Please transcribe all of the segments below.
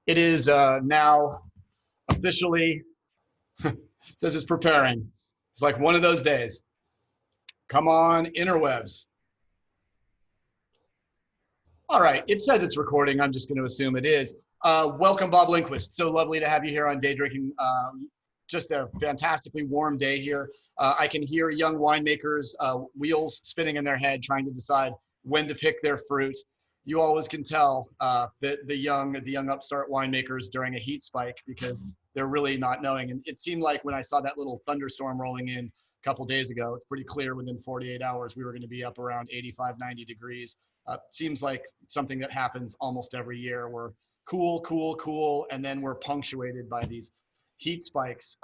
It is now officially, says it's preparing. It's like one of those days. Come on, interwebs. All right, it says it's recording. I'm just going to assume it is. Welcome, Bob Lindquist. So lovely to have you here on Day Drinking. Just a fantastically warm day here. I can hear young winemakers' wheels spinning in their head, trying to decide when to pick their fruit. You always can tell the young upstart winemakers during a heat spike because they're really not knowing. And it seemed like when I saw that little thunderstorm rolling in a couple days ago, it's pretty clear within 48 hours we were going to be up around 85, 90 degrees. Seems like something that happens almost every year. We're cool, cool, cool, and then we're punctuated by these heat spikes.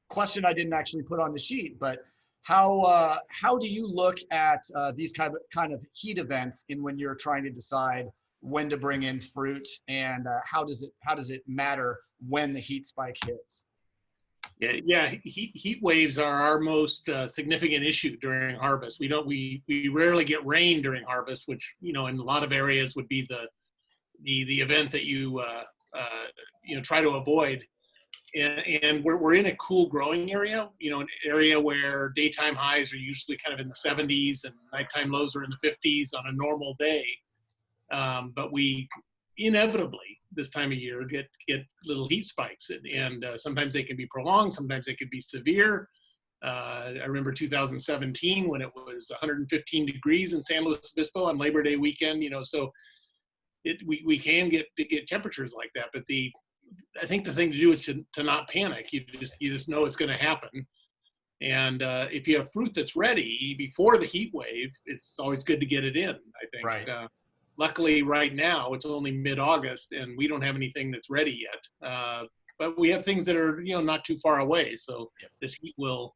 Question I didn't actually put on the sheet, but how do you look at these kind of heat events in when you're trying to decide when to bring in fruit, and how does it matter when the heat spike hits? Yeah. Heat waves are our most significant issue during harvest. We rarely get rain during harvest, which in a lot of areas would be the event that you try to avoid. And we're in a cool growing area, an area where daytime highs are usually kind of in the 70s and nighttime lows are in the 50s on a normal day. But we inevitably this time of year get little heat spikes, and sometimes they can be prolonged, sometimes they could be severe. I remember 2017 when it was 115 degrees in San Luis Obispo on Labor Day weekend, so we can get temperatures like that. But I think the thing to do is to not panic. You just know it's going to happen. And if you have fruit that's ready before the heat wave, it's always good to get it in, I think. Right. Luckily, right now, it's only mid-August, and we don't have anything that's ready yet. But we have things that are, not too far away. So this heat will,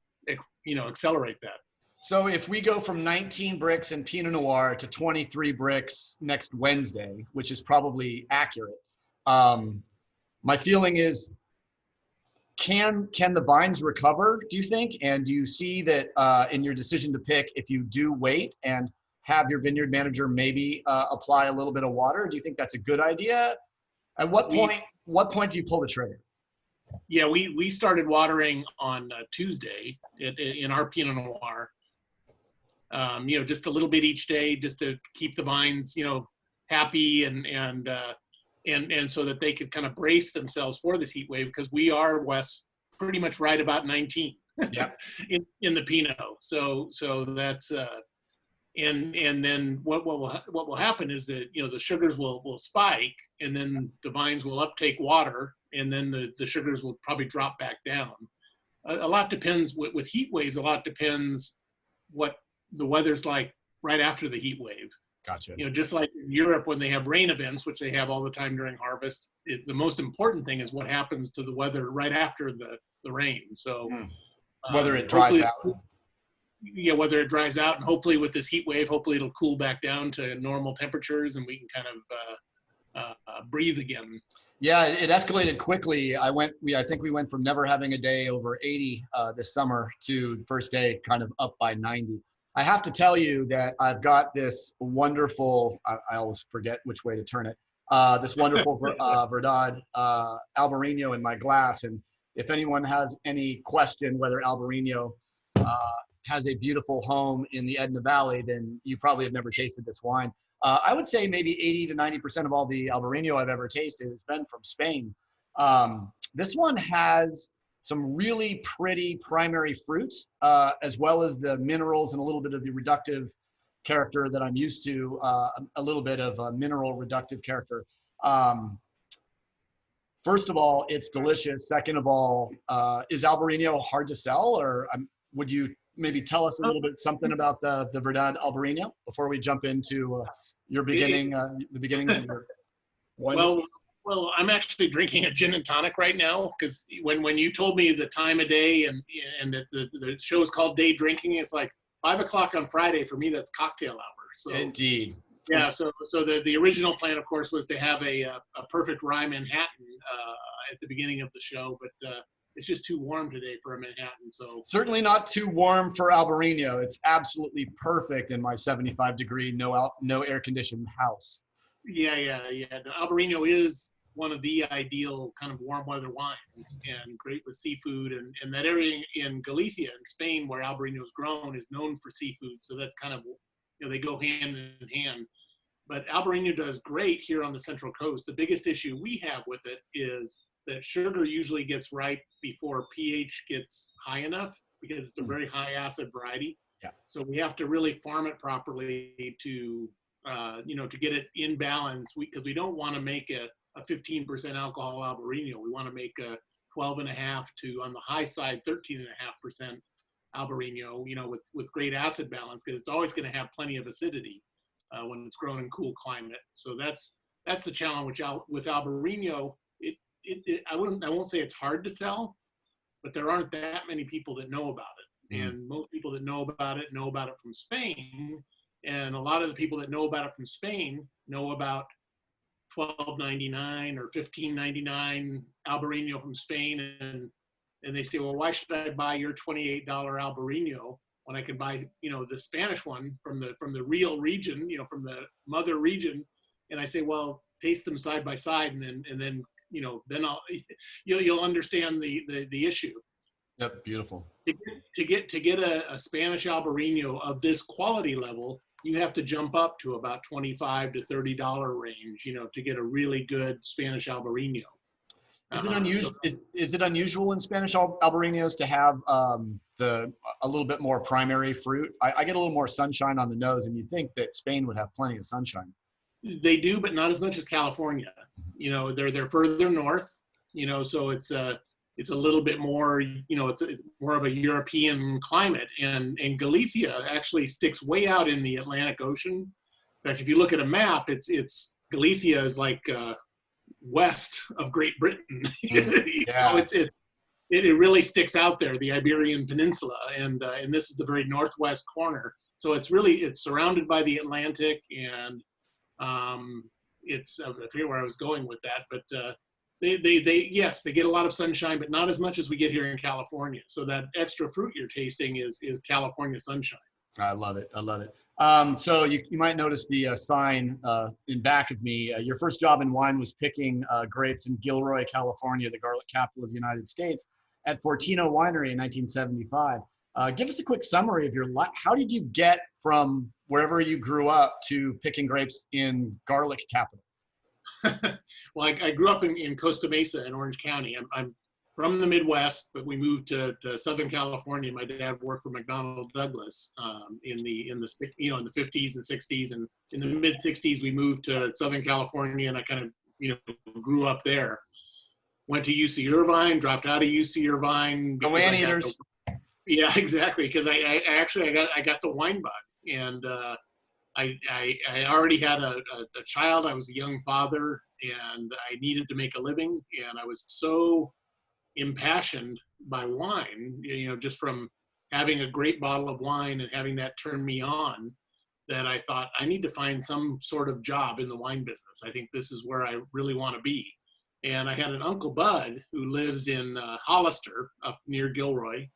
accelerate that. So if we go from 19 bricks in Pinot Noir to 23 bricks next Wednesday, which is probably accurate, my feeling is, can the vines recover, do you think? And do you see that in your decision to pick, if you do wait and have your vineyard manager maybe apply a little bit of water? Do you think that's a good idea? At what point do you pull the trigger? Yeah, we started watering on Tuesday in our Pinot Noir. Just a little bit each day, just to keep the vines, happy and so that they could kind of brace themselves for this heat wave, because we are, Wes, pretty much right about 19 in the Pinot. So that's and then what will happen is that the sugars will spike, and then the vines will uptake water, and then the sugars will probably drop back down. A lot depends with heat waves. A lot depends what the weather's like right after the heat wave. Gotcha. Just like in Europe when they have rain events, which they have all the time during harvest, the most important thing is what happens to the weather right after the rain. So whether it dries out. Yeah, whether it dries out, and hopefully with this heat wave, hopefully it'll cool back down to normal temperatures and we can kind of breathe again. Yeah, it escalated quickly. I think we went from never having a day over 80 this summer to first day kind of up by 90. I have to tell you that I've got this wonderful, I always forget which way to turn it, this wonderful Verdad Albarino in my glass. And if anyone has any question whether Albarino has a beautiful home in the Edna Valley, then you probably have never tasted this wine. I would say maybe 80 to 90% of all the Albarino I've ever tasted has been from Spain. This one has some really pretty primary fruits, as well as the minerals and a little bit of the reductive character that I'm used to, a little bit of a mineral reductive character. First of all, it's delicious. Second of all, is Albarino hard to sell, or would you maybe tell us a little bit something about the Verdad Albarino before we jump into your beginning, the beginning of your wine? Well, I'm actually drinking a gin and tonic right now, because when you told me the time of day and that the show is called Day Drinking, it's like 5 o'clock on Friday for me. That's cocktail hour. So indeed. Yeah. So the original plan, of course, was to have a perfect rye Manhattan at the beginning of the show, but it's just too warm today for a Manhattan. So certainly not too warm for Albarino. It's absolutely perfect in my 75-degree, no air conditioned house. Yeah. The Albarino is one of the ideal kind of warm weather wines, and great with seafood. And that area in Galicia in Spain where Albarino is grown is known for seafood. So that's kind of, they go hand in hand. But Albarino does great here on the Central Coast. The biggest issue we have with it is that sugar usually gets ripe before pH gets high enough, because it's a very high acid variety. Yeah. So we have to really farm it properly to, to get it in balance. Because we don't want to make a 15% alcohol Albarino. We want to make a 12.5 to, on the high side, 13.5% Albarino, with great acid balance, because it's always going to have plenty of acidity when it's grown in cool climate. So that's the challenge with Albarino. I won't say it's hard to sell, but there aren't that many people that know about it. And most people that know about it from Spain. And a lot of the people that know about it from Spain know about $12.99 or $15.99 Albarino from Spain. And they say, well, why should I buy your $28 Albarino when I can buy, the Spanish one from the real region, from the mother region? And I say, well, taste them side by side, and then then you'll understand the issue. Yep, beautiful. To get a Spanish Albarino of this quality level, you have to jump up to about $25 to $30 range, to get a really good Spanish Albarino. Is it unusual? Is it unusual in Spanish Albarinos to have a little bit more primary fruit? I get a little more sunshine on the nose, and you'd think that Spain would have plenty of sunshine. They do, but not as much as California. They're further north. So it's a little bit more. It's more of a European climate, and Galicia actually sticks way out in the Atlantic Ocean. In fact, if you look at a map, it's Galicia is like west of Great Britain. Yeah. It really sticks out there, the Iberian Peninsula, and this is the very northwest corner. So it's surrounded by the Atlantic, and I forget where I was going with that, but they get a lot of sunshine, but not as much as we get here in California. So that extra fruit you're tasting is California sunshine. I love it. So you might notice the sign in back of me. Your first job in wine was picking grapes in Gilroy, California, the garlic capital of the United States, at Fortino Winery in 1975. Give us a quick summary of your life. How did you get from wherever you grew up to picking grapes in garlic capital? Well, I grew up in Costa Mesa in Orange County. I'm from the Midwest, but we moved to Southern California. My dad worked for McDonnell Douglas in the 50s and 60s, and in the mid 60s we moved to Southern California, and I kind of grew up there. Went to UC Irvine, dropped out of UC Irvine. The Anteaters. Yeah, exactly. Because I got the wine bug, and I already had a child. I was a young father, and I needed to make a living, and I was so impassioned by wine, just from having a great bottle of wine and having that turn me on, that I thought I need to find some sort of job in the wine business. I think this is where I really want to be. And I had an Uncle Bud who lives in Hollister up near Gilroy.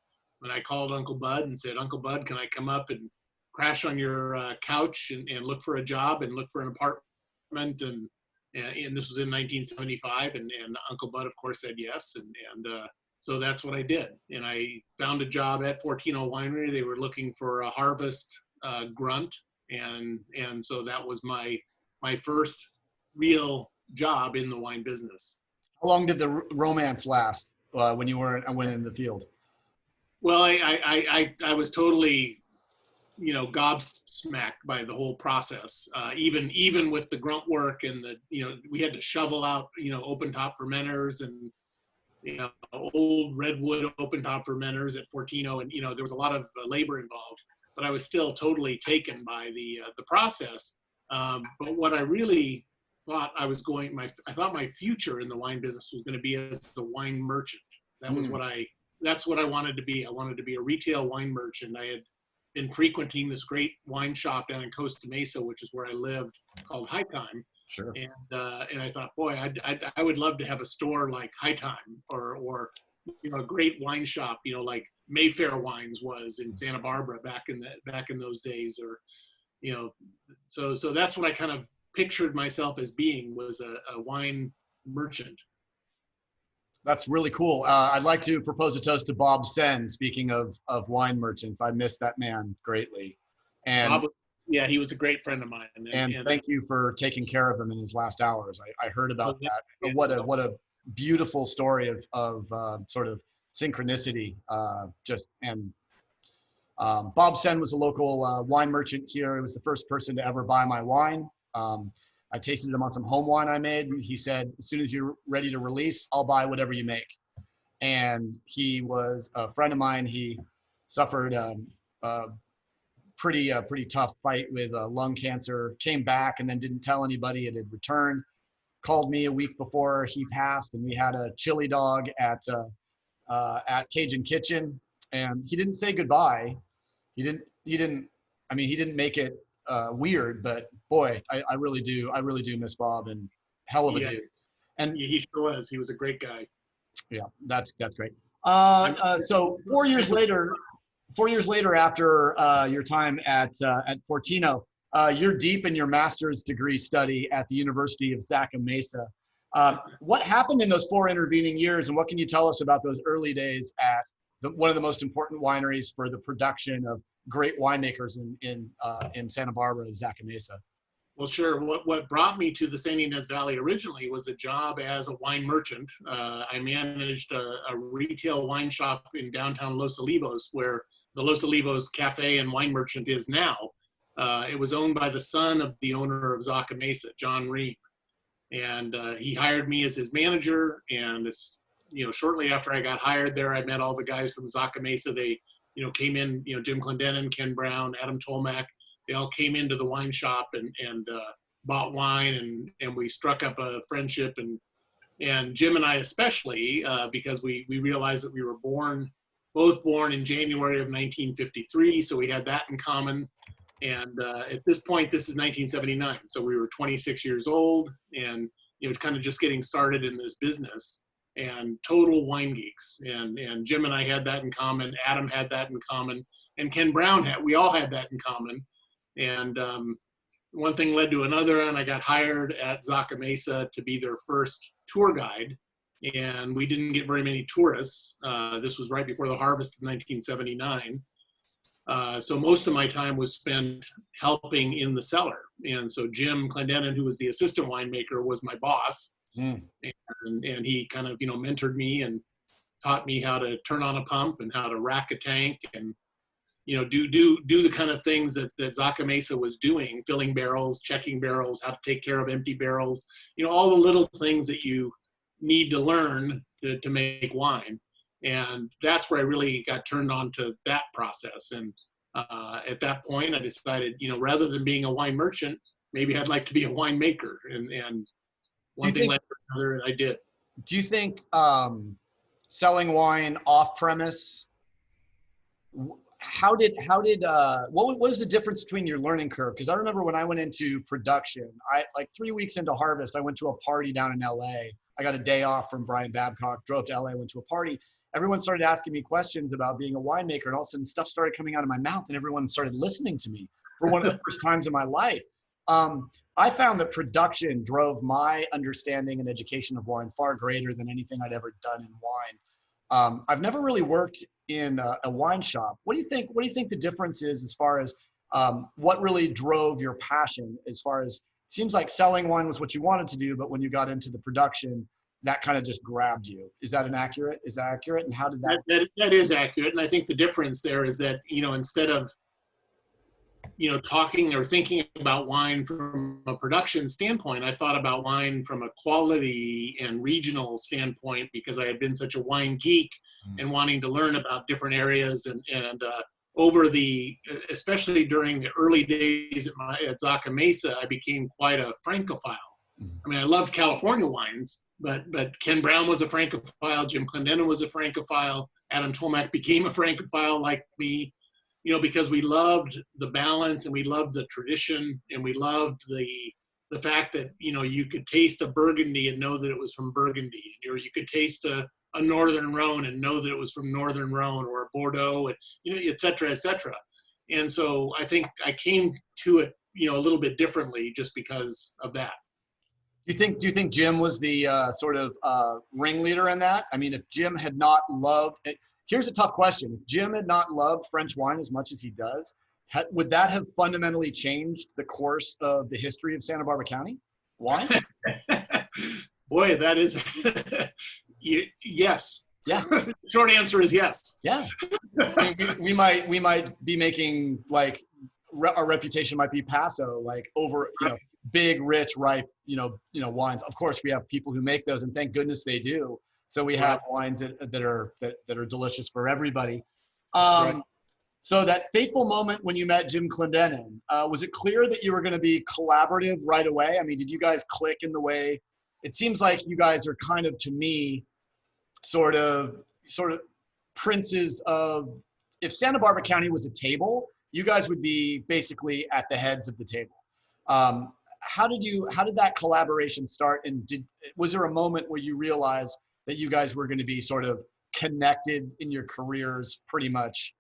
And I called Uncle Bud and said, Uncle Bud, can I come up and crash on your couch and look for a job and look for an apartment? And this was in 1975, and Uncle Bud, of course, said yes. And so that's what I did. And I found a job at Fortino Winery. They were looking for a harvest grunt. And so that was my first real job in the wine business. How long did the romance last when you went in the field? Well, I was totally, gobsmacked by the whole process. Even with the grunt work and we had to shovel out, open top fermenters and, old redwood open top fermenters at Fortino. And, there was a lot of labor involved, but I was still totally taken by the process. But what I really thought I thought my future in the wine business was going to be as a wine merchant. That was that's what I wanted to be. I wanted to be a retail wine merchant. I had been frequenting this great wine shop down in Costa Mesa, which is where I lived, called High Time. Sure. And I thought, boy, I would love to have a store like High Time, or a great wine shop, like Mayfair Wines was in Santa Barbara back in those days, or so that's what I kind of pictured myself as being, was a wine merchant. That's really cool. I'd like to propose a toast to Bob Sen. Speaking of wine merchants, I miss that man greatly. And Bob, yeah, he was a great friend of mine. and thank you for taking care of him in his last hours. I heard about that. Yeah, What a beautiful story of sort of synchronicity. Bob Sen was a local wine merchant here. He was the first person to ever buy my wine. I tasted him on some home wine I made. He said, as soon as you're ready to release, I'll buy whatever you make. And he was a friend of mine. He suffered a pretty tough fight with lung cancer, came back and then didn't tell anybody it had returned. Called me a week before he passed, and we had a chili dog at Cajun Kitchen, and he didn't say goodbye. He didn't make it weird, but boy, I really do miss Bob, and hell of a dude. And yeah, he sure was. He was a great guy. Yeah, that's great. So 4 years later after your time at Fortino, you're deep in your master's degree study at the University of Zaca Mesa. What happened in those 4 intervening years, and what can you tell us about those early days at one of the most important wineries for the production of great winemakers in Santa Barbara, Zaca Mesa? Well, sure. What brought me to the San Ynez Valley originally was a job as a wine merchant. I managed a retail wine shop in downtown Los Olivos, where the Los Olivos Cafe and Wine Merchant is now. It was owned by the son of the owner of Zaca Mesa, John Ream. And he hired me as his manager. And shortly after I got hired there, I met all the guys from Zaca Mesa. They came in, Jim Clendenin, Ken Brown, Adam Tolmack. They all came into the wine shop and bought wine, and we struck up a friendship. And Jim and I especially, because we realized that we were both born in January of 1953, so we had that in common. And at this point, this is 1979, so we were 26 years old, and kind of just getting started in this business, and total wine geeks. And Jim and I had that in common. Adam had that in common, and Ken Brown we all had that in common. And one thing led to another, and I got hired at Zaca Mesa to be their first tour guide. And we didn't get very many tourists. This was right before the harvest of 1979. So most of my time was spent helping in the cellar. And so Jim Clendenin, who was the assistant winemaker, was my boss. And he kind of, mentored me and taught me how to turn on a pump and how to rack a tank and, do the kind of things that Zaca Mesa was doing, filling barrels, checking barrels, how to take care of empty barrels, all the little things that you need to learn to make wine. And that's where I really got turned on to that process. And at that point, I decided, rather than being a wine merchant, maybe I'd like to be a winemaker. And one thing led to another, I did. Do you think selling wine off premise, what was the difference between your learning curve? Because I remember when I went into production, like 3 weeks into harvest, I went to a party down in LA. I got a day off from Brian Babcock, drove to LA, went to a party. Everyone started asking me questions about being a winemaker, and all of a sudden stuff started coming out of my mouth, and everyone started listening to me for one of the first times in my life. I found that production drove my understanding and education of wine far greater than anything I'd ever done in wine. I've never really worked in a wine shop. What do you think the difference is as far as what really drove your passion? As far as, it seems like selling wine was what you wanted to do, but when you got into the production, that kind of just grabbed you. Is that accurate? And how did that? That is accurate. And I think the difference there is that, instead of, talking or thinking about wine from a production standpoint, I thought about wine from a quality and regional standpoint, because I had been such a wine geek and wanting to learn about different areas. And especially during the early days at Zaca Mesa, I became quite a Francophile. I mean, I loved California wines, but Ken Brown was a Francophile, Jim Clendenin was a Francophile, Adam Tolmack became a Francophile like me, because we loved the balance and we loved the tradition and we loved the fact that, you could taste a Burgundy and know that it was from Burgundy, or you could taste a Northern Rhone and know that it was from Northern Rhone, or a Bordeaux, and, et cetera, et cetera. And so I think I came to it, a little bit differently just because of that. Do you think Jim was the sort of ringleader in that? I mean, if Jim had not loved it, here's a tough question. If Jim had not loved French wine as much as he does, would that have fundamentally changed the course of the history of Santa Barbara County wine? Boy, that is, yes. Yeah. Short answer is yes. Yeah. I mean, we might be making like our reputation might be Paso, like over, big, rich, ripe, wines. Of course, we have people who make those, and thank goodness they do. So we have wines that are delicious for everybody. So that fateful moment when you met Jim Clendenin, was it clear that you were going to be collaborative right away? I mean, did you guys click in the way? It seems like you guys are kind of, to me, sort of princes of, if Santa Barbara County was a table, you guys would be basically at the heads of the table. How did that collaboration start? And was there a moment where you realized that you guys were going to be sort of connected in your careers pretty much?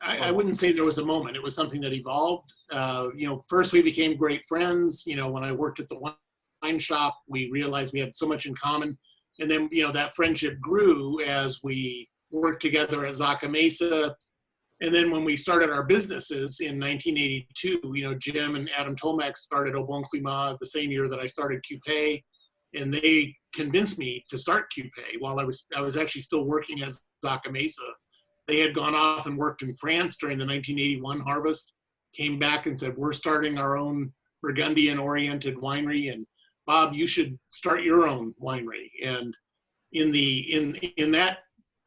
I wouldn't say there was a moment. It was something that evolved. First we became great friends. When I worked at the wine shop, we realized we had so much in common. And then, that friendship grew as we worked together at Zaca Mesa. And then when we started our businesses in 1982, Jim and Adam Tomac started Au Bon Climat the same year that I started Coupe. And they convinced me to start Coupe while I was actually still working at Zaca Mesa. They had gone off and worked in France during the 1981 harvest, came back and said, we're starting our own Burgundian-oriented winery, and Bob, you should start your own winery. And in that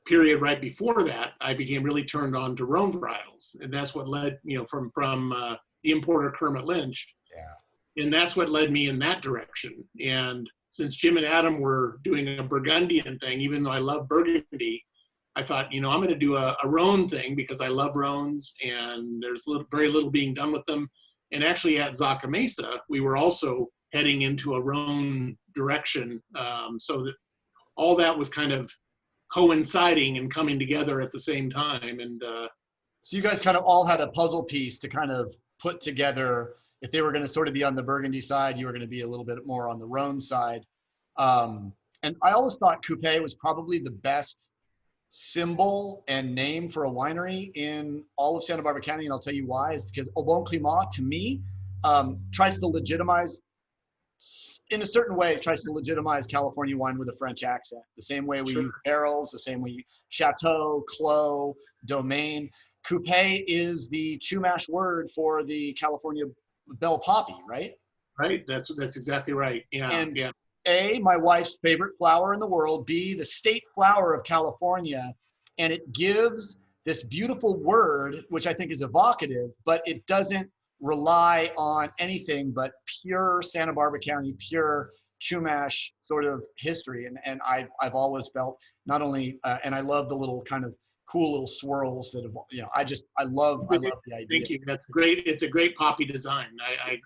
period right before that, I became really turned on to Rhone Varietals, and that's what led, from the importer Kermit Lynch. Yeah. And that's what led me in that direction. And since Jim and Adam were doing a Burgundian thing, even though I love Burgundy, I thought, I'm going to do a Rhone thing because I love Rhones and there's very little being done with them. And actually at Zaca Mesa, we were also heading into a Rhone direction. So that all that was kind of coinciding and coming together at the same time. And so you guys kind of all had a puzzle piece to kind of put together. If they were going to sort of be on the Burgundy side, you were going to be a little bit more on the Rhone side. And I always thought Coupe was probably the best symbol and name for a winery in all of Santa Barbara County, and I'll tell you why. Is because Au Bon Climat, to me, tries to legitimize, in a certain way, tries to legitimize California wine with a French accent. The same way we use barrels, the same way Chateau, Clos, Domaine. Coupe is the Chumash word for the California bell poppy, right? Right. That's exactly right. Yeah. And yeah. A, my wife's favorite flower in the world, B, the state flower of California, and it gives this beautiful word, which I think is evocative, but it doesn't rely on anything but pure Santa Barbara County, pure Chumash sort of history. And I've always felt not only, and I love the little kind of cool little swirls that have, I love the idea. Thank you. That's great. It's a great poppy design.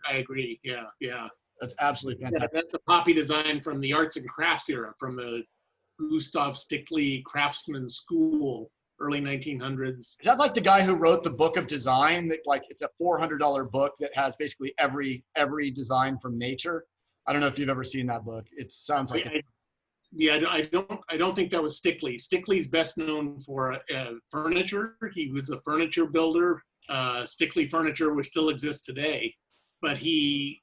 I agree. Yeah. Yeah. That's absolutely fantastic. Yeah, that's a poppy design from the arts and crafts era, from the Gustav Stickley Craftsman School, early 1900s. Is that like the guy who wrote the book of design? That, like, it's a $400 book that has basically every design from nature. I don't know if you've ever seen that book. It sounds like I don't think that was Stickley. Stickley's best known for furniture. He was a furniture builder. Stickley Furniture, which still exists today, but he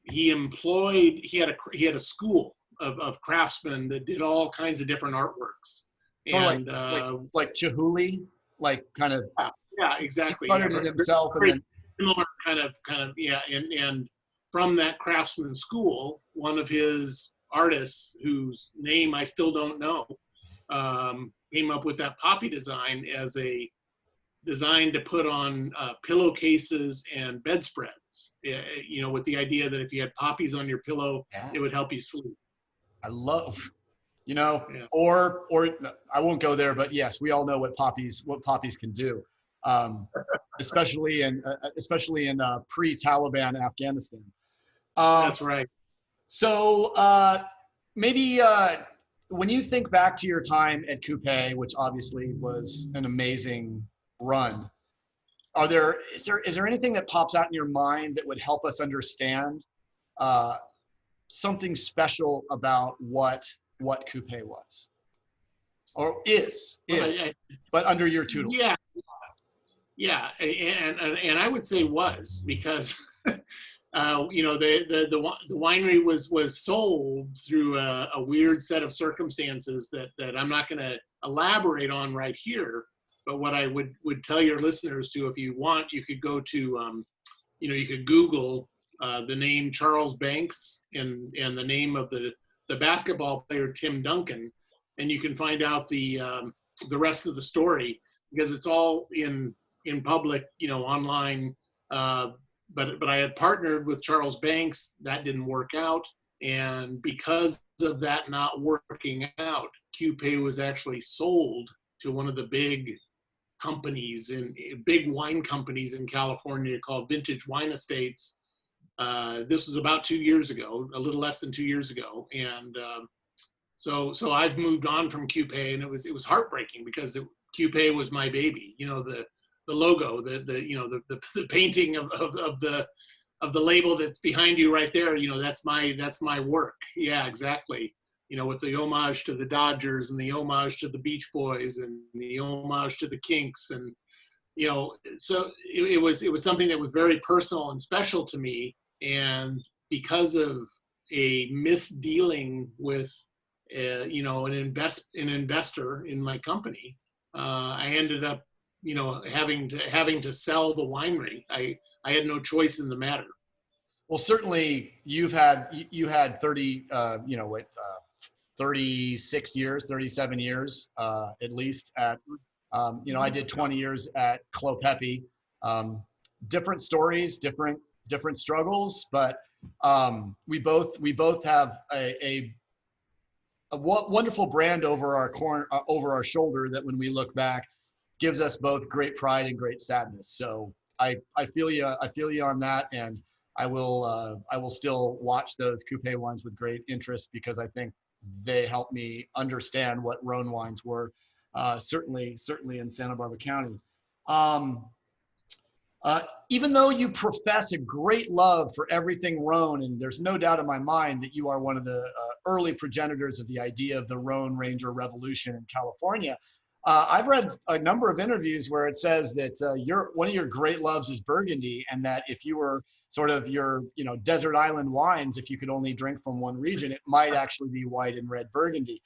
had a school of craftsmen that did all kinds of different artworks. Sort of like Chihuly, like kind of. Yeah, exactly. Started it himself, and then similar kind of yeah. And from that craftsman school, one of his artists, whose name I still don't know, came up with that poppy design as a design to put on pillowcases and bedspreads, with the idea that if you had poppies on your pillow, it would help you sleep. I love, or I won't go there, but yes, we all know what poppies can do, especially in pre-Taliban Afghanistan. That's right. So maybe when you think back to your time at Coupe, which obviously was an amazing run, is there anything that pops out in your mind that would help us understand something special about what Coupe was, or is, but under your tutelage. Yeah, yeah, and I would say was, because you know, the winery was sold through a weird set of circumstances that I'm not going to elaborate on right here. But what I would tell your listeners to, if you want, you could go to you know, you could Google the name Charles Banks and the name of the basketball player Tim Duncan, and you can find out the rest of the story, because it's all in public, you know, online. But I had partnered with Charles Banks. That didn't work out, and because of that not working out, Coupe was actually sold to one of the big companies, big wine companies in California called Vintage Wine Estates. This was about 2 years ago, a little less than 2 years ago, and so I've moved on from Coupe, and it was heartbreaking, because Coupe was my baby. You know, the logo, the you know, the painting of the label that's behind you right there. You know, that's my work. Yeah, exactly. You know, with the homage to the Dodgers and the homage to the Beach Boys and the homage to the Kinks, and you know, so it was something that was very personal and special to me. And because of a misdealing with you know, an investor in my company, I ended up, you know, having to sell the winery. I had no choice in the matter. Well, certainly you had 30, you know, 36 years, 37 years, at least at, you know, I did 20 years at Clopepi. Different stories, different struggles, but we both have a wonderful brand over our shoulder that, when we look back, gives us both great pride and great sadness. So I feel you on that, and I will still watch those Coupe wines with great interest, because I think they help me understand what Rhone wines were, certainly in Santa Barbara County. Even though you profess a great love for everything Rhone, and there's no doubt in my mind that you are one of the early progenitors of the idea of the Rhone Ranger Revolution in California, I've read a number of interviews where it says that one of your great loves is Burgundy, and that if you were sort of your, you know, desert island wines, if you could only drink from one region, it might actually be white and red Burgundy.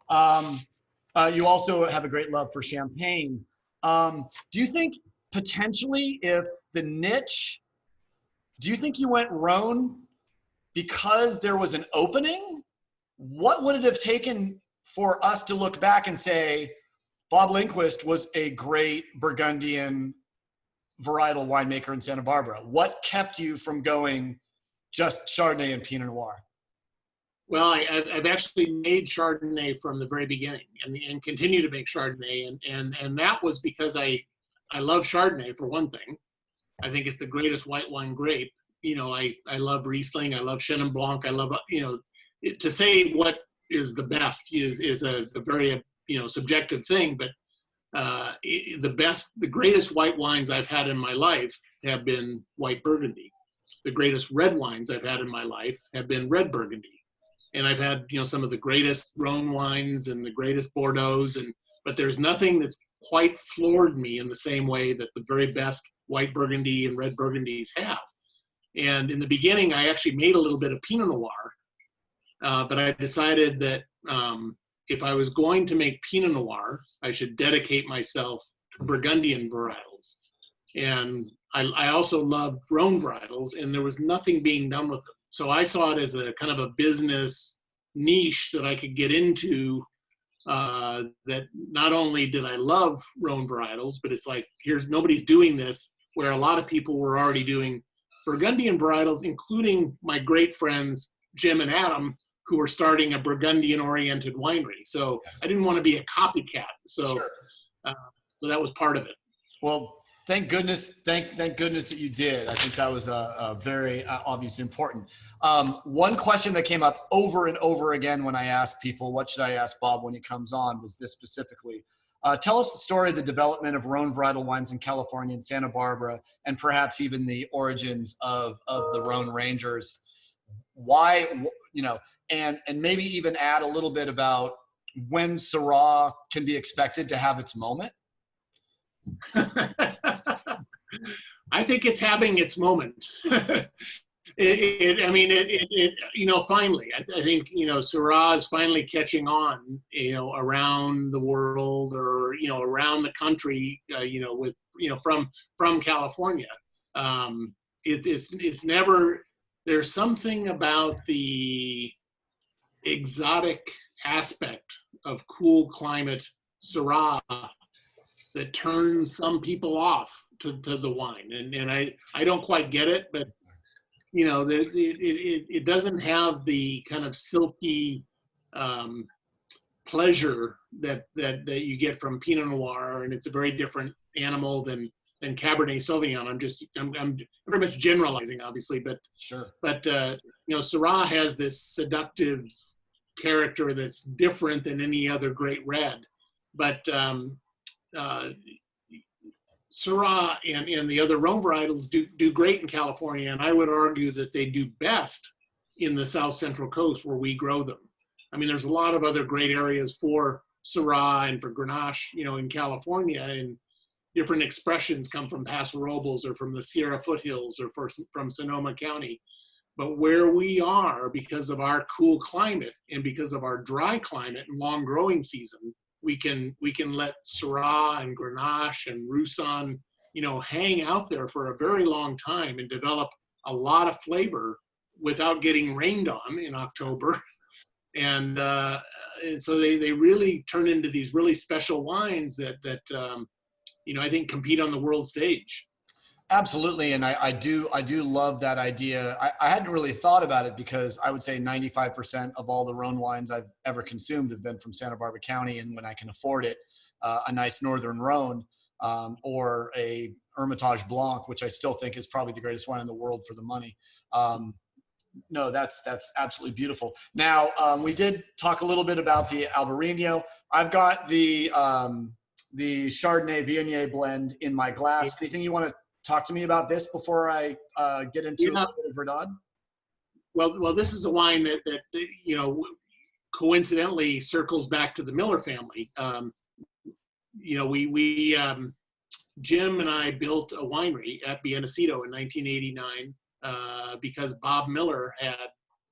You also have a great love for Champagne. Do you think potentially, if the niche, do you think you went Rhone because there was an opening? What would it have taken for us to look back and say, Bob Lindquist was a great Burgundian varietal winemaker in Santa Barbara? What kept you from going just Chardonnay and Pinot Noir? Well, I've actually made Chardonnay from the very beginning, and continue to make Chardonnay, and that was because I love Chardonnay, for one thing. I think it's the greatest white wine grape. You know, I love Riesling, I love Chenin Blanc, I love, you know, to say what is the best is a very, you know, subjective thing, but the greatest white wines I've had in my life have been white Burgundy. The greatest red wines I've had in my life have been red Burgundy. And I've had, you know, some of the greatest Rhone wines and the greatest Bordeaux's, but there's nothing that's quite floored me in the same way that the very best white Burgundy and red Burgundies have. And in the beginning, I actually made a little bit of Pinot Noir, but I decided that if I was going to make Pinot Noir, I should dedicate myself to Burgundian varietals. And I also loved Rhone varietals, and there was nothing being done with them. So I saw it as a kind of a business niche that I could get into, that not only did I love Rhone varietals, but it's like, nobody's doing this, where a lot of people were already doing Burgundian varietals, including my great friends, Jim and Adam, who were starting a Burgundian-oriented winery. So I didn't want to be a copycat. So, Sure. So that was part of it. Well, thank goodness that you did. I think that was a very obviously important. One question that came up over and over again when I asked people, what should I ask Bob when he comes on, was this specifically. Tell us the story of the development of Rhone varietal wines in California and Santa Barbara, and perhaps even the origins of the Rhone Rangers. Why, you know, and maybe even add a little bit about when Syrah can be expected to have its moment? I think it's having its moment. You know, finally, I think, you know, Syrah is finally catching on, you know, around the world, or, you know, around the country, you know, with, you know, from California. It's never, there's something about the exotic aspect of cool climate Syrah that turns some people off to the wine. And I don't quite get it, but, you know, it doesn't have the kind of silky pleasure that you get from Pinot Noir, and it's a very different animal than Cabernet Sauvignon. I'm very much generalizing, obviously, but sure. But you know, Syrah has this seductive character that's different than any other great red. But Syrah and the other Rhone varietals do great in California, and I would argue that they do best in the South Central Coast where we grow them. I mean, there's a lot of other great areas for Syrah and for Grenache, you know, in California, and different expressions come from Paso Robles or from the Sierra foothills or from Sonoma County. But where we are, because of our cool climate and because of our dry climate and long growing season, we can let Syrah and Grenache and Roussanne, you know, hang out there for a very long time and develop a lot of flavor without getting rained on in October. And so they really turn into these really special wines that you know, I think compete on the world stage. Absolutely, and I do love that idea. I hadn't really thought about it, because I would say 95% of all the Rhone wines I've ever consumed have been from Santa Barbara County, and when I can afford it, a nice Northern Rhone or a Hermitage Blanc, which I still think is probably the greatest wine in the world for the money. No, that's absolutely beautiful. Now, we did talk a little bit about the Albarino. I've got the Chardonnay Viognier blend in my glass. Anything you want to talk to me about this before I get into a little bit of Verdun? Well, this is a wine that you know, coincidentally circles back to the Miller family. You know, we Jim and I built a winery at Biennacido in 1989 because Bob Miller had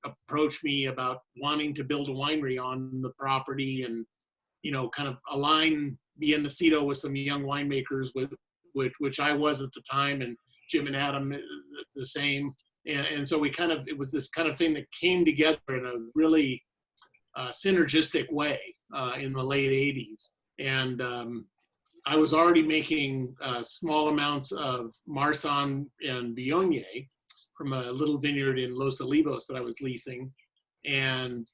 approached me about wanting to build a winery on the property, and, you know, kind of align Biennacido with some young winemakers, with which I was at the time, and Jim and Adam the same. And so it was this kind of thing that came together in a really synergistic way in the late 80s. And I was already making small amounts of Marsanne and Viognier from a little vineyard in Los Olivos that I was leasing. And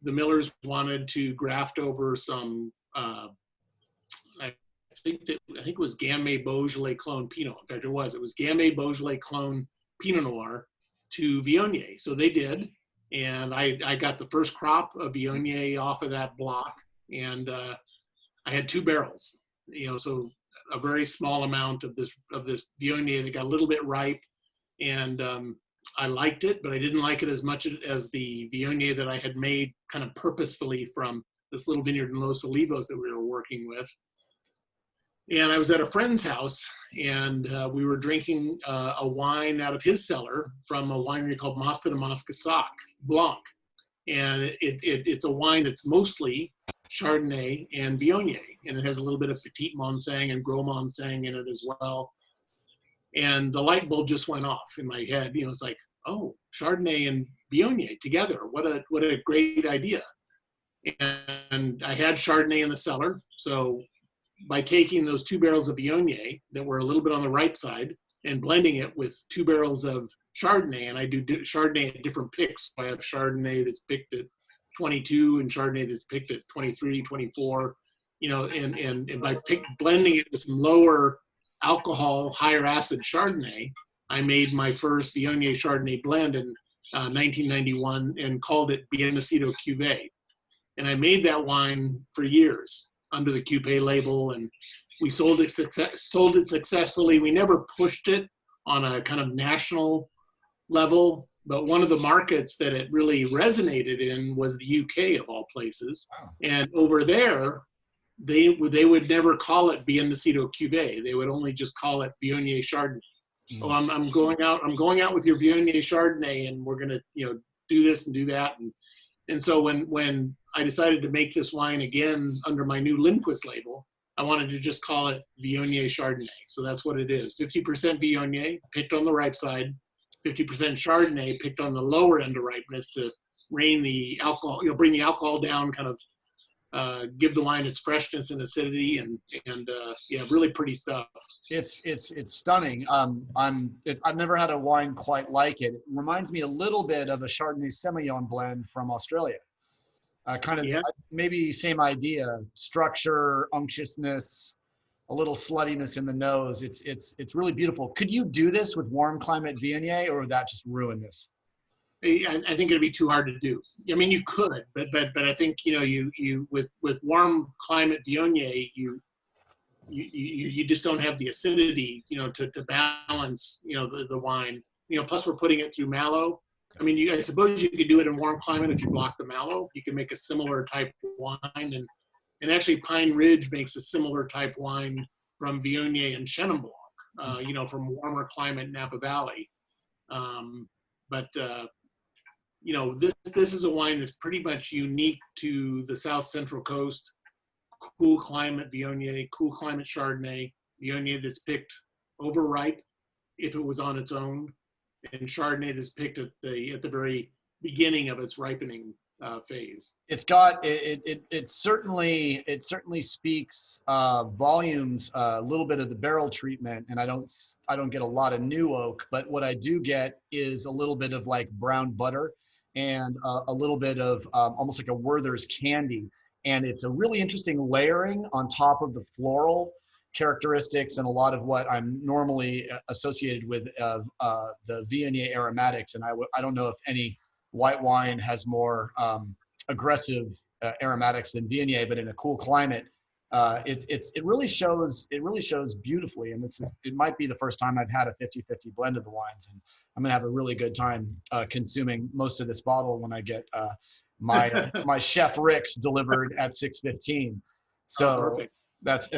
the Millers wanted to graft over some, I think it was Gamay Beaujolais Clone Pinot. In fact, it was Gamay Beaujolais Clone Pinot Noir to Viognier. So they did, and I got the first crop of Viognier off of that block, and I had 2 barrels. You know, so a very small amount of this Viognier that got a little bit ripe, and I liked it, but I didn't like it as much as the Viognier that I had made kind of purposefully from this little vineyard in Los Olivos that we were working with. And I was at a friend's house, and we were drinking a wine out of his cellar from a winery called Mosta de Moscasac Blanc. And it's a wine that's mostly Chardonnay and Viognier, and it has a little bit of Petit Manseng and Gros Manseng in it as well. And the light bulb just went off in my head. You know, it's like, oh, Chardonnay and Viognier together. What a great idea. And I had Chardonnay in the cellar, so by taking those 2 barrels of Viognier that were a little bit on the ripe side and blending it with 2 barrels of Chardonnay, and I do Chardonnay at different picks. I have Chardonnay that's picked at 22 and Chardonnay that's picked at 23, 24, you know, and by blending it with some lower alcohol, higher acid Chardonnay, I made my first Viognier Chardonnay blend in 1991 and called it Biennacido Cuvée. And I made that wine for years under the Cupé label, and we sold it successfully. We never pushed it on a kind of national level, But one of the markets that it really resonated in was the UK, of all places. Wow. And over there, they would never call it Biennacito Cuvée. They would only just call it Viognier Chardonnay. Oh, I'm going out with your Viognier Chardonnay, and we're gonna, do this and do that. And so when I decided to make this wine again under my new Lindquist label, I wanted to just call it Viognier Chardonnay. So that's what it is. 50% Viognier, picked on the ripe side, 50% Chardonnay, picked on the lower end of ripeness to rein the alcohol, bring the alcohol down, kind of give the wine its freshness and acidity, and really pretty stuff. It's stunning. I've never had a wine quite like it. It reminds me a little bit of a Chardonnay Semillon blend from Australia. Maybe same idea, structure, unctuousness, a little sluttiness in the nose. It's really beautiful. Could you do this with warm climate Viognier, or would that just ruin this? I think it'd be too hard to do. I mean, you could, but I think you with warm climate Viognier, you just don't have the acidity to balance the wine. Plus we're putting it through malo. I mean, I suppose you could do it in warm climate if you block the malo. You can make a similar type wine, and actually Pine Ridge makes a similar type wine from Viognier and Chenin Blanc, from warmer climate Napa Valley. This is a wine that's pretty much unique to the South Central Coast. Cool climate Viognier, cool climate Chardonnay, Viognier that's picked overripe if it was on its own, and Chardonnay that's picked at the very beginning of its ripening phase. It's got it certainly speaks volumes, a little bit of the barrel treatment, and I don't get a lot of new oak, but what I do get is a little bit of like brown butter and a little bit of almost like a Werther's candy. And it's a really interesting layering on top of the floral characteristics and a lot of what I'm normally associated with the Viognier aromatics. And I don't know if any white wine has more aggressive aromatics than Viognier, but in a cool climate, it really shows beautifully. And it might be the first time I've had a 50-50 blend of the wines, and I'm gonna have a really good time consuming most of this bottle when I get my Chef Rick's delivered at 6:15. So that's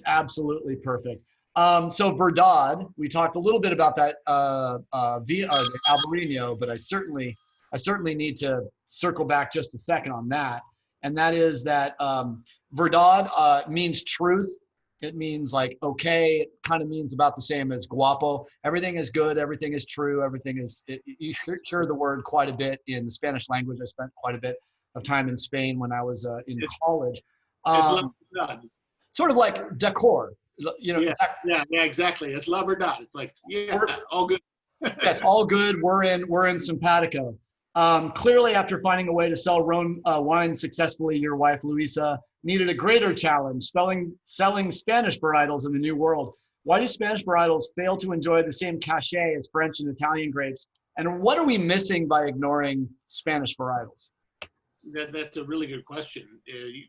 absolutely perfect. So Verdad, we talked a little bit about that via Albarino, but I certainly need to circle back just a second on that. And that is that Verdad means truth. It means like, okay, it kind of means about the same as guapo. Everything is good, everything is true, you hear the word quite a bit in the Spanish language. I spent quite a bit of time in Spain when I was in college. Sort of like decor, Yeah, exactly. It's la verdad. It's like, all good. That's all good. We're in simpatico. Clearly, after finding a way to sell Rhone wine successfully, your wife, Luisa, needed a greater challenge, selling Spanish varietals in the New World. Why do Spanish varietals fail to enjoy the same cachet as French and Italian grapes? And what are we missing by ignoring Spanish varietals? That's a really good question.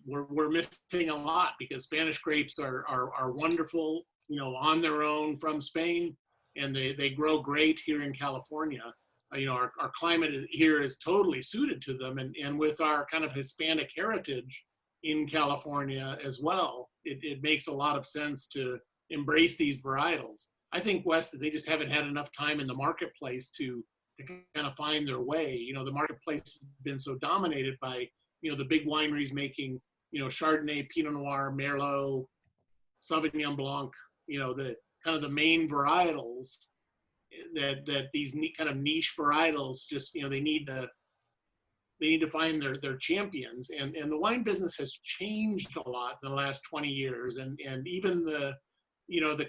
We're missing a lot because Spanish grapes are wonderful, on their own from Spain, and they grow great here in California. Our climate here is totally suited to them, and with our kind of Hispanic heritage in California as well, it makes a lot of sense to embrace these varietals. I think, Wes, that they just haven't had enough time in the marketplace to kind of find their way. The marketplace has been so dominated by, the big wineries making, Chardonnay, Pinot Noir, Merlot, Sauvignon Blanc, the kind of the main varietals that these kind of niche varietals just, they need to find their champions. And the wine business has changed a lot in the last 20 years. And even the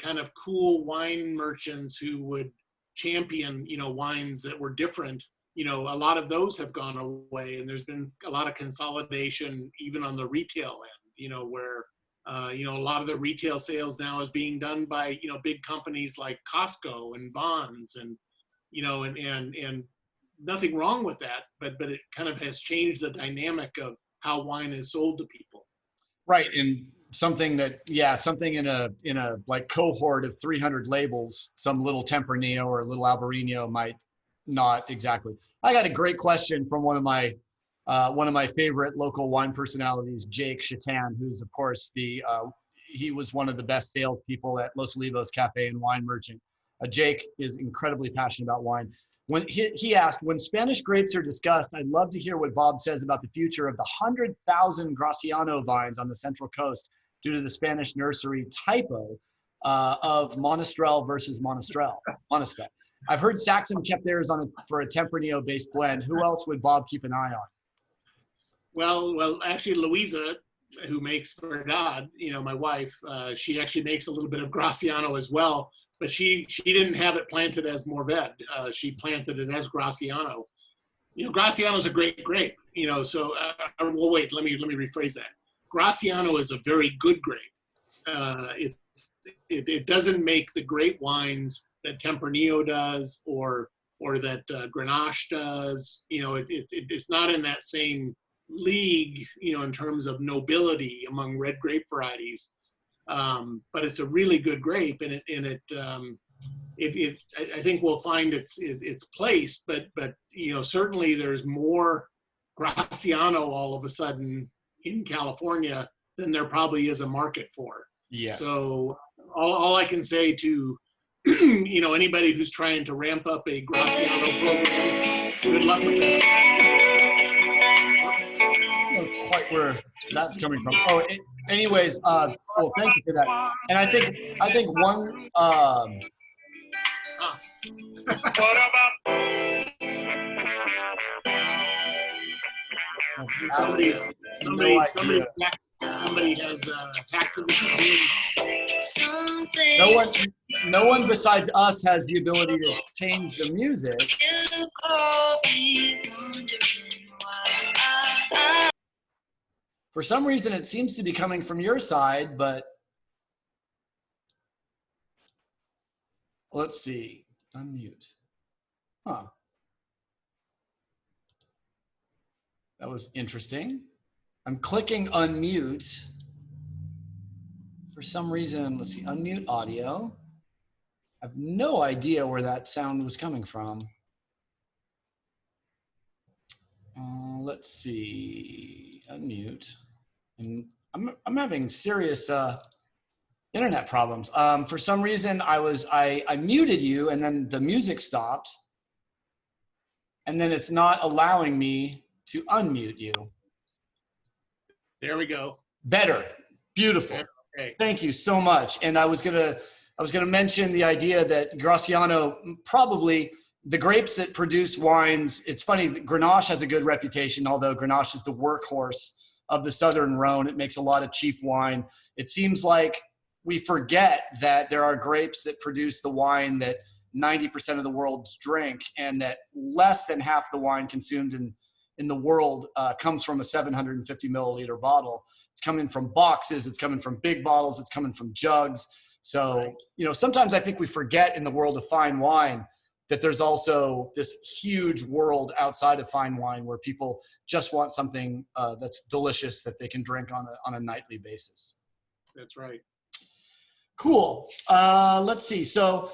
kind of cool wine merchants who would champion, wines that were different, a lot of those have gone away, and there's been a lot of consolidation even on the retail end, where, a lot of the retail sales now is being done by, big companies like Costco and Vons and, and nothing wrong with that, but it kind of has changed the dynamic of how wine is sold to people. Right. And something in a like cohort of 300 labels, some little Tempranillo or a little Albarino might not exactly. I got a great question from one of my favorite local wine personalities, Jake Chatan, who's of course he was one of the best salespeople at Los Olivos Cafe and Wine Merchant. Jake is incredibly passionate about wine. When he asked, when Spanish grapes are discussed, I'd love to hear what Bob says about the future of the 100,000 Graciano vines on the Central Coast due to the Spanish nursery typo of Monastrell versus Monastrell. I've heard Saxum kept theirs for a Tempranillo-based blend. Who else would Bob keep an eye on? Well, actually, Louisa, who makes Verdad, my wife, she actually makes a little bit of Graciano as well, but she didn't have it planted as Mourvèdre. She planted it as Graciano. Graciano is a great grape. So well, wait, let me rephrase that. Graciano is a very good grape. It doesn't make the great wines that Tempranillo does or that Grenache does. It's not in that same league, in terms of nobility among red grape varieties. But it's a really good grape, and I think we'll find its place. But certainly there's more Graciano all of a sudden in California than there probably is a market for. Yes. So all I can say to anybody who's trying to ramp up a Graciano program, good luck with that. I don't know quite where that's coming from. Oh, anyways, well, thank you for that. And I think one. Somebody has attacked the No one besides us has the ability to change the music. For some reason, it seems to be coming from your side, but let's see. Unmute. Huh. That was interesting. I'm clicking unmute. For some reason, let's see, unmute audio. I have no idea where that sound was coming from. Let's see, unmute. And I'm having serious internet problems. For some reason, I muted you and then the music stopped. And then it's not allowing me to unmute you. There we go. Better. Beautiful. Okay. Thank you so much. And I was gonna mention the idea that Graciano, probably the grapes that produce wines. It's funny, Grenache has a good reputation, although Grenache is the workhorse of the Southern Rhone. It makes a lot of cheap wine. It seems like we forget that there are grapes that produce the wine that 90% of the world's drink, and that less than half the wine consumed in the world comes from a 750 milliliter bottle. It's coming from boxes, it's coming from big bottles, it's coming from jugs. So, sometimes I think we forget in the world of fine wine that there's also this huge world outside of fine wine where people just want something that's delicious that they can drink on a nightly basis. That's right. Cool. Let's see. So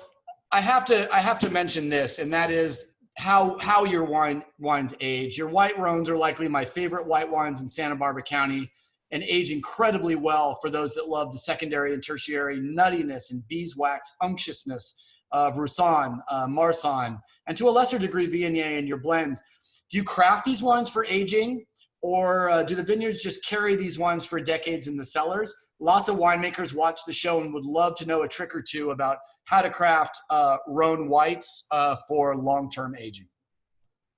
I have to mention this, and that is how your wines age. Your white Rhones are likely my favorite white wines in Santa Barbara County, and age incredibly well for those that love the secondary and tertiary nuttiness and beeswax unctuousness of Roussanne, Marsanne, and to a lesser degree Viognier in your blends. Do you craft these wines for aging, or do the vineyards just carry these wines for decades in the cellars? Lots of winemakers watch the show and would love to know a trick or two about how to craft Rhone whites for long-term aging.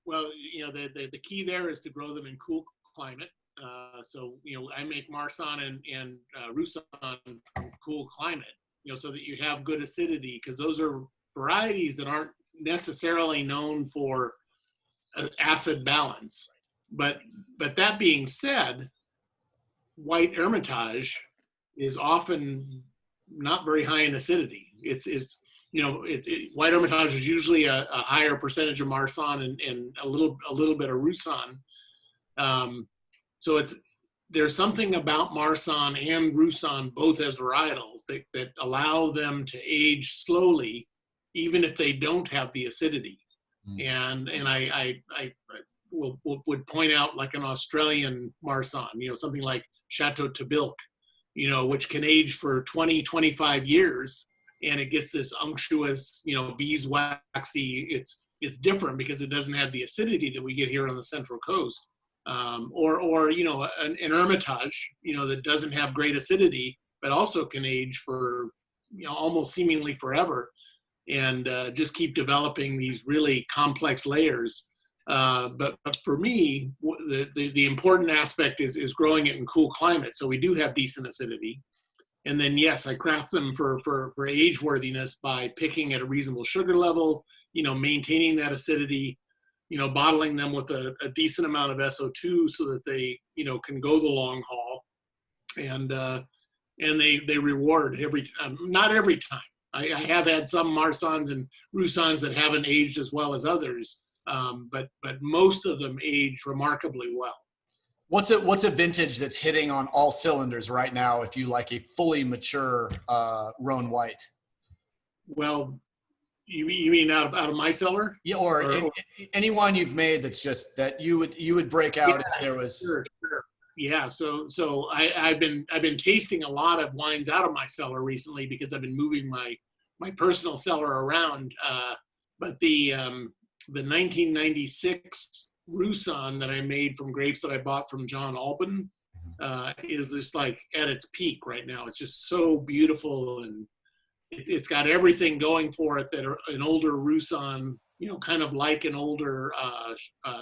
Well, the key there is to grow them in cool climate. So I make Marsanne and Roussanne from cool climate, so that you have good acidity, because those are varieties that aren't necessarily known for acid balance. But that being said, white Hermitage is often not very high in acidity. White Hermitage is usually a higher percentage of Marsanne and a little bit of Roussanne. So there's something about Marsanne and Roussanne, both as varietals, that allow them to age slowly, even if they don't have the acidity. And I would point out like an Australian Marsanne, something like Chateau Tabilk, which can age for 20, 25 years, and it gets this unctuous, beeswaxy. It's different because it doesn't have the acidity that we get here on the Central Coast, or an Hermitage, that doesn't have great acidity, but also can age for almost seemingly forever, and just keep developing these really complex layers. But for me, the important aspect is growing it in cool climates. So we do have decent acidity. And then, yes, I craft them for age worthiness by picking at a reasonable sugar level, maintaining that acidity, bottling them with a decent amount of SO2 so that they, can go the long haul. And they reward not every time. I have had some Marsannes and Roussannes that haven't aged as well as others, but most of them age remarkably well. What's a vintage that's hitting on all cylinders right now if you like a fully mature Rhone white? Well, you mean out of my cellar? Yeah, or any wine you've made that's just that you would break out if there was. Sure. Yeah, so I've been tasting a lot of wines out of my cellar recently because I've been moving my personal cellar around. But the 1996 Roussanne that I made from grapes that I bought from John Alban is just like at its peak right now. It's just so beautiful, and it's got everything going for it that an older Roussanne, kind of like an older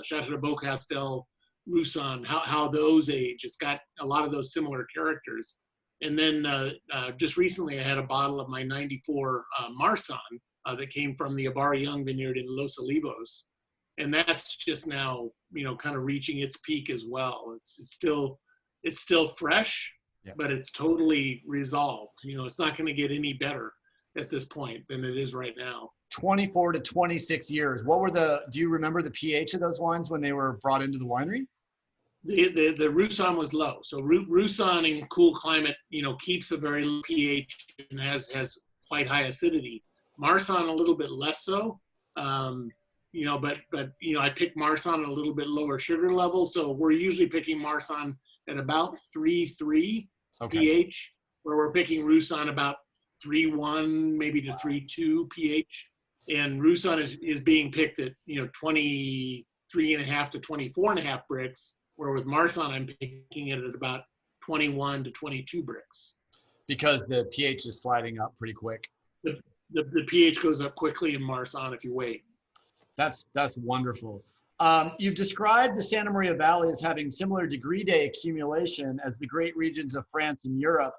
Chateau de Beaucastel Roussanne, how those age. It's got a lot of those similar characters. And then just recently I had a bottle of my 94 Marsanne that came from the Ibarra Young vineyard in Los Olivos. And that's just now, kind of reaching its peak as well. It's still fresh, yeah, but it's totally resolved. It's not going to get any better at this point than it is right now. 24 to 26 years. Do you remember the pH of those wines when they were brought into the winery? The Roussanne was low. So Roussanne in cool climate, keeps a very low pH and has quite high acidity. Marsanne a little bit less so. But I picked Marsanne at a little bit lower sugar level. So we're usually picking Marsanne at about 3.3 pH, where we're picking Roussanne about 3.1, maybe to 3.2 pH. And Roussanne is being picked at, 23.5 to 24.5 bricks, where with Marsanne, I'm picking it at about 21 to 22 bricks. Because the pH is sliding up pretty quick. The pH goes up quickly in Marsanne if you wait. That's wonderful. You've described the Santa Maria Valley as having similar degree day accumulation as the great regions of France and Europe,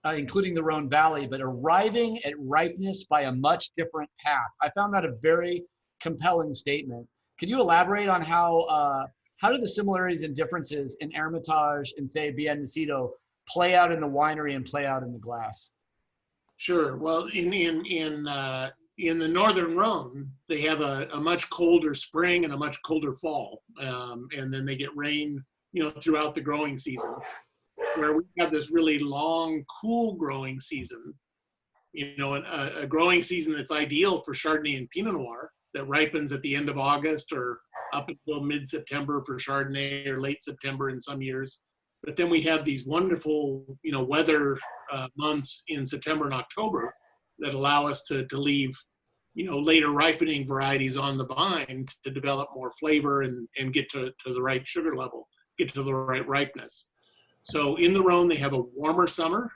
including the Rhone Valley, but arriving at ripeness by a much different path. I found that a very compelling statement. Could you elaborate on how do the similarities and differences in Hermitage and, say, Bien Nacido play out in the winery and play out in the glass? Sure. Well, in the Northern Rhone, they have a much colder spring and a much colder fall, and then they get rain, throughout the growing season. Where we have this really long, cool growing season, a growing season that's ideal for Chardonnay and Pinot Noir that ripens at the end of August or up until mid-September for Chardonnay or late September in some years. But then we have these wonderful, weather months in September and October that allow us to leave, later ripening varieties on the vine to develop more flavor and get to the right sugar level, get to the right ripeness. So in the Rhone, they have a warmer summer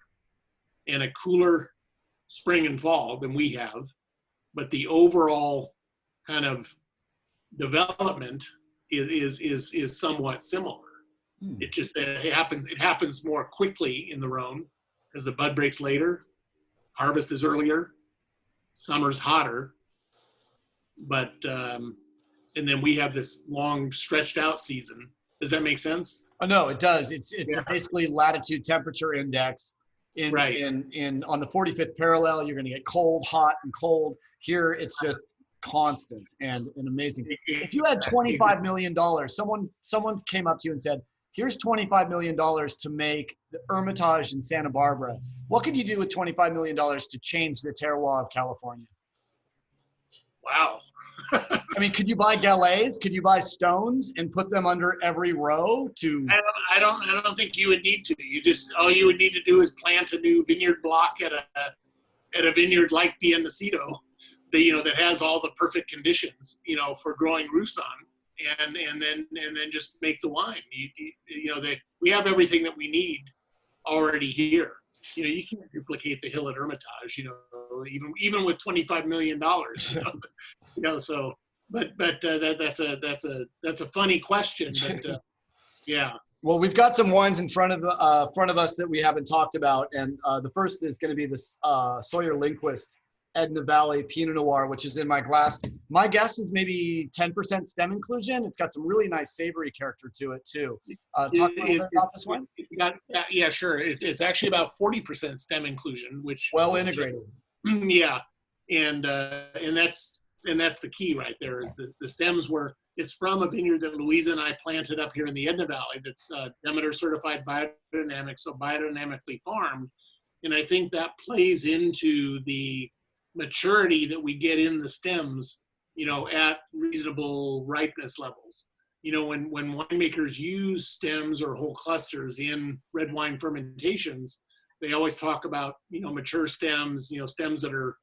and a cooler spring and fall than we have, but the overall kind of development is somewhat similar. It just it happens more quickly in the Rhone because the bud breaks later, harvest is earlier, summer's hotter, but and then we have this long stretched out season. Does that make sense? Oh, no, it does. It's basically latitude temperature index. On the 45th parallel, you're going to get cold, hot, and cold. Here, it's just constant and amazing. If you had $25 million, someone came up to you and said, here's $25 million to make the Hermitage in Santa Barbara. What could you do with $25 million to change the terroir of California? Wow. I mean, could you buy galets? Could you buy stones and put them under every row to? I don't think you would need to. All you would need to do is plant a new vineyard block at a vineyard like Biennacito, that has all the perfect conditions, for growing Roussan, and then just make the wine. We have everything that we need already here. You can't duplicate the hill at Hermitage, even with $25 million. So, but that's a funny question, but yeah. Well, we've got some wines in front of us that we haven't talked about, and the first is going to be this Sawyer Lindquist Edna Valley Pinot Noir, which is in my glass. My guess is maybe 10% stem inclusion. It's got some really nice savory character to it too. Talk a little bit about this one. Yeah, sure. It's actually about 40% stem inclusion, which well integrated. Yeah, and that's the key right there. Is the stems it's from a vineyard that Louisa and I planted up here in the Edna Valley. That's Demeter certified biodynamic, so biodynamically farmed, and I think that plays into the maturity that we get in the stems, at reasonable ripeness levels. When winemakers use stems or whole clusters in red wine fermentations, they always talk about, mature stems, stems that are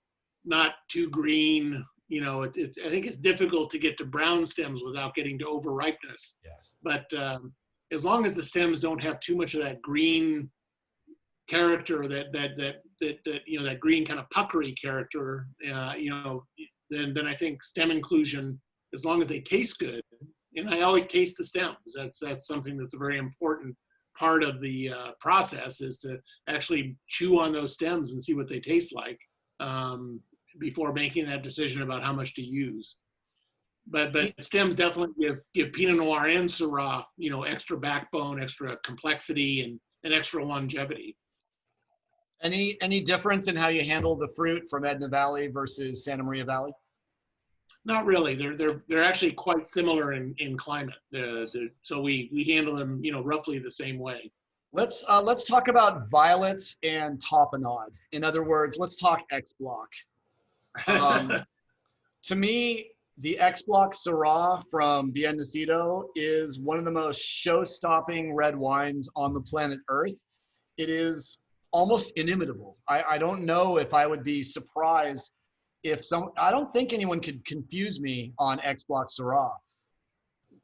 not too green. I think it's difficult to get to brown stems without getting to over ripeness. Yes. But as long as the stems don't have too much of that green character, that green kind of puckery character, then I think stem inclusion, as long as they taste good, and I always taste the stems. That's something that's a very important part of the process, is to actually chew on those stems and see what they taste like before making that decision about how much to use. But stems definitely give Pinot Noir and Syrah, extra backbone, extra complexity, and extra longevity. Any difference in how you handle the fruit from Edna Valley versus Santa Maria Valley? Not really. They're actually quite similar in climate. So we handle them, roughly the same way. Let's talk about violets and tapenade. In other words, let's talk X Block. To me, the X Block Syrah from Biennacito is one of the most show-stopping red wines on the planet Earth. It is almost inimitable. I don't know if I would be surprised I don't think anyone could confuse me on X Block Syrah.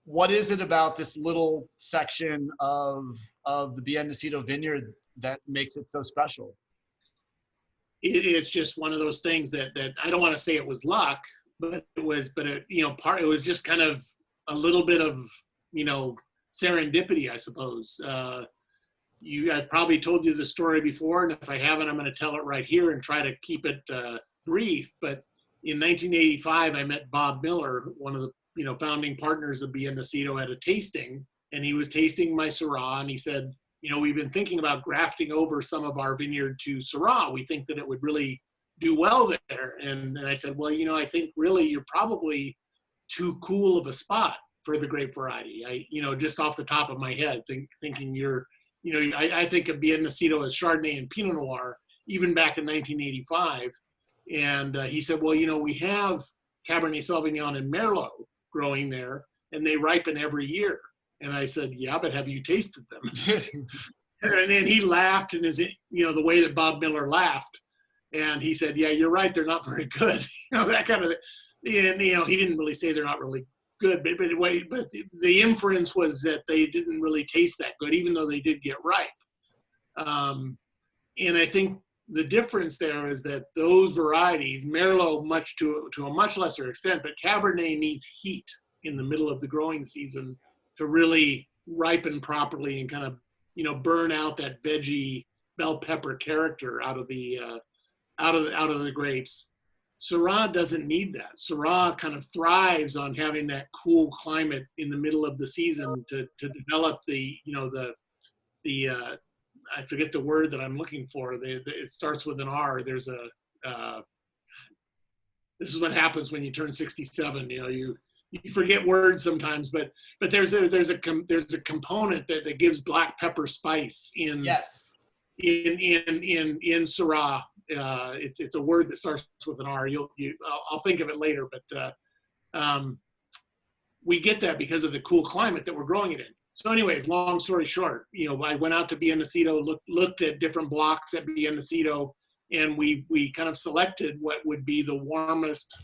What is it about this little section of the Biennacito vineyard that makes it so special? It's just one of those things that I don't want to say it was luck, but it was just kind of a little bit of, serendipity, I suppose. I probably told you the story before, and if I haven't, I'm going to tell it right here and try to keep it brief. But in 1985, I met Bob Miller, one of the founding partners of Biennacito, at a tasting, and he was tasting my Syrah, and he said, we've been thinking about grafting over some of our vineyard to Syrah. We think that it would really do well there. And I said, well, I think really you're probably too cool of a spot for the grape variety. Just off the top of my head, thinking you're, I think of Biennacito as Chardonnay and Pinot Noir, even back in 1985. And he said, well, we have Cabernet Sauvignon and Merlot growing there, and they ripen every year. And I said, yeah, but have you tasted them? And then he laughed, and the way that Bob Miller laughed. And he said, yeah, you're right, they're not very good. That kind of, and he didn't really say they're not really good, but the inference was that they didn't really taste that good, even though they did get ripe. And I think the difference there is that those varieties, Merlot to a much lesser extent, but Cabernet needs heat in the middle of the growing season to really ripen properly and kind of, burn out that veggie bell pepper character out of the grapes. Syrah doesn't need that. Syrah kind of thrives on having that cool climate in the middle of the season to develop I forget the word that I'm looking for. It starts with an R. There's this is what happens when you turn 67. You forget words sometimes, but there's a component that gives black pepper spice in yes in Syrah. It's a word that starts with an R. I'll think of it later, but we get that because of the cool climate that we're growing it in. So anyways, long story short, I went out to Biennacido, looked at different blocks at Biennacido, and we kind of selected what would be the warmest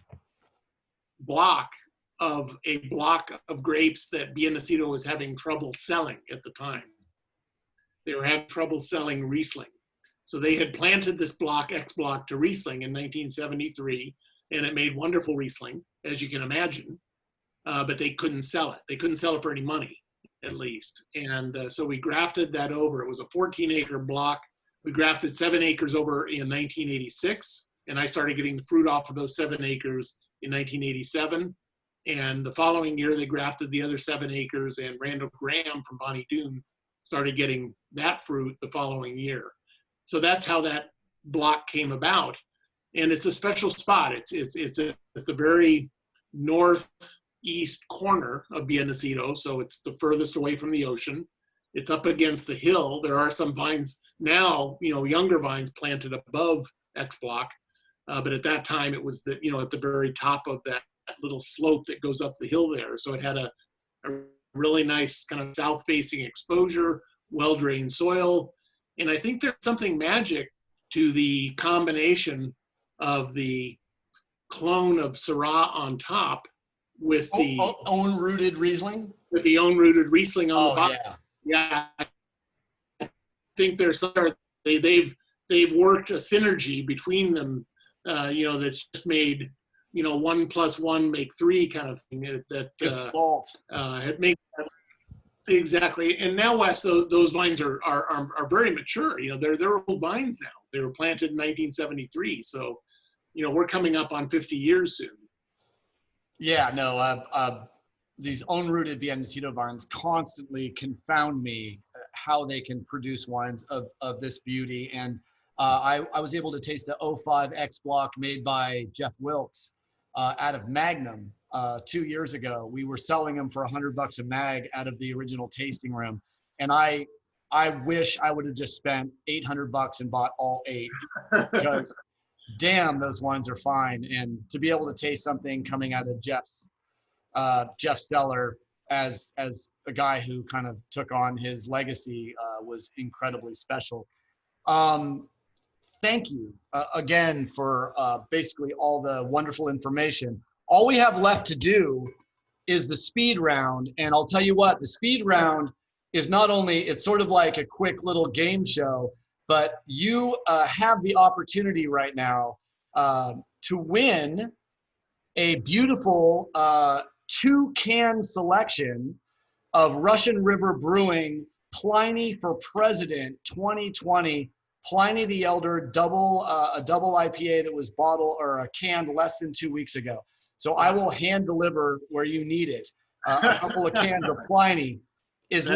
block of grapes that Biennacido was having trouble selling at the time. They were having trouble selling Riesling. So they had planted this block, X block, to Riesling in 1973, and it made wonderful Riesling, as you can imagine, but they couldn't sell it. They couldn't sell it for any money, at least. And so we grafted that over. It was a 14-acre block. We grafted 7 acres over in 1986, and I started getting the fruit off of those 7 acres in 1987. And the following year, they grafted the other 7 acres, and Randall Graham from Bonnie Doon started getting that fruit the following year. So that's how that block came about. And it's a special spot. It's at the very northeast corner of Biennacido, so it's the furthest away from the ocean. It's up against the hill. There are some vines now, younger vines planted above X block, but at that time it was at the very top of that little slope that goes up the hill there. So it had a really nice kind of south-facing exposure, well-drained soil, and I think there's something magic to the combination of the clone of Syrah on top with the own-rooted Riesling. With the own-rooted Riesling on the bottom. Yeah. I think there's they've worked a synergy between them, that's just made 1 + 1 make 3 kind of thing. It makes exactly. And now, Wes, those vines are very mature. They're old vines now. They were planted in 1973, so we're coming up on 50 years soon. Yeah, no. These own-rooted Biennacido vines constantly confound me how they can produce wines of this beauty. And I was able to taste a 05 X block made by Jeff Wilkes out of Magnum 2 years ago. We were selling them for $100 a mag out of the original tasting room. And I wish I would have just spent $800 and bought all 8 because damn, those wines are fine. And to be able to taste something coming out of Jeff's cellar as a guy who kind of took on his legacy was incredibly special. Thank you again for basically all the wonderful information. All we have left to do is the speed round. And I'll tell you what, the speed round is not only, it's sort of like a quick little game show, but you have the opportunity right now to win a beautiful 2-can selection of Russian River Brewing Pliny for President 2020. Pliny the Elder a double IPA that was bottled or canned less than 2 weeks ago. So I will hand deliver where you need it a couple of cans of Pliny. There's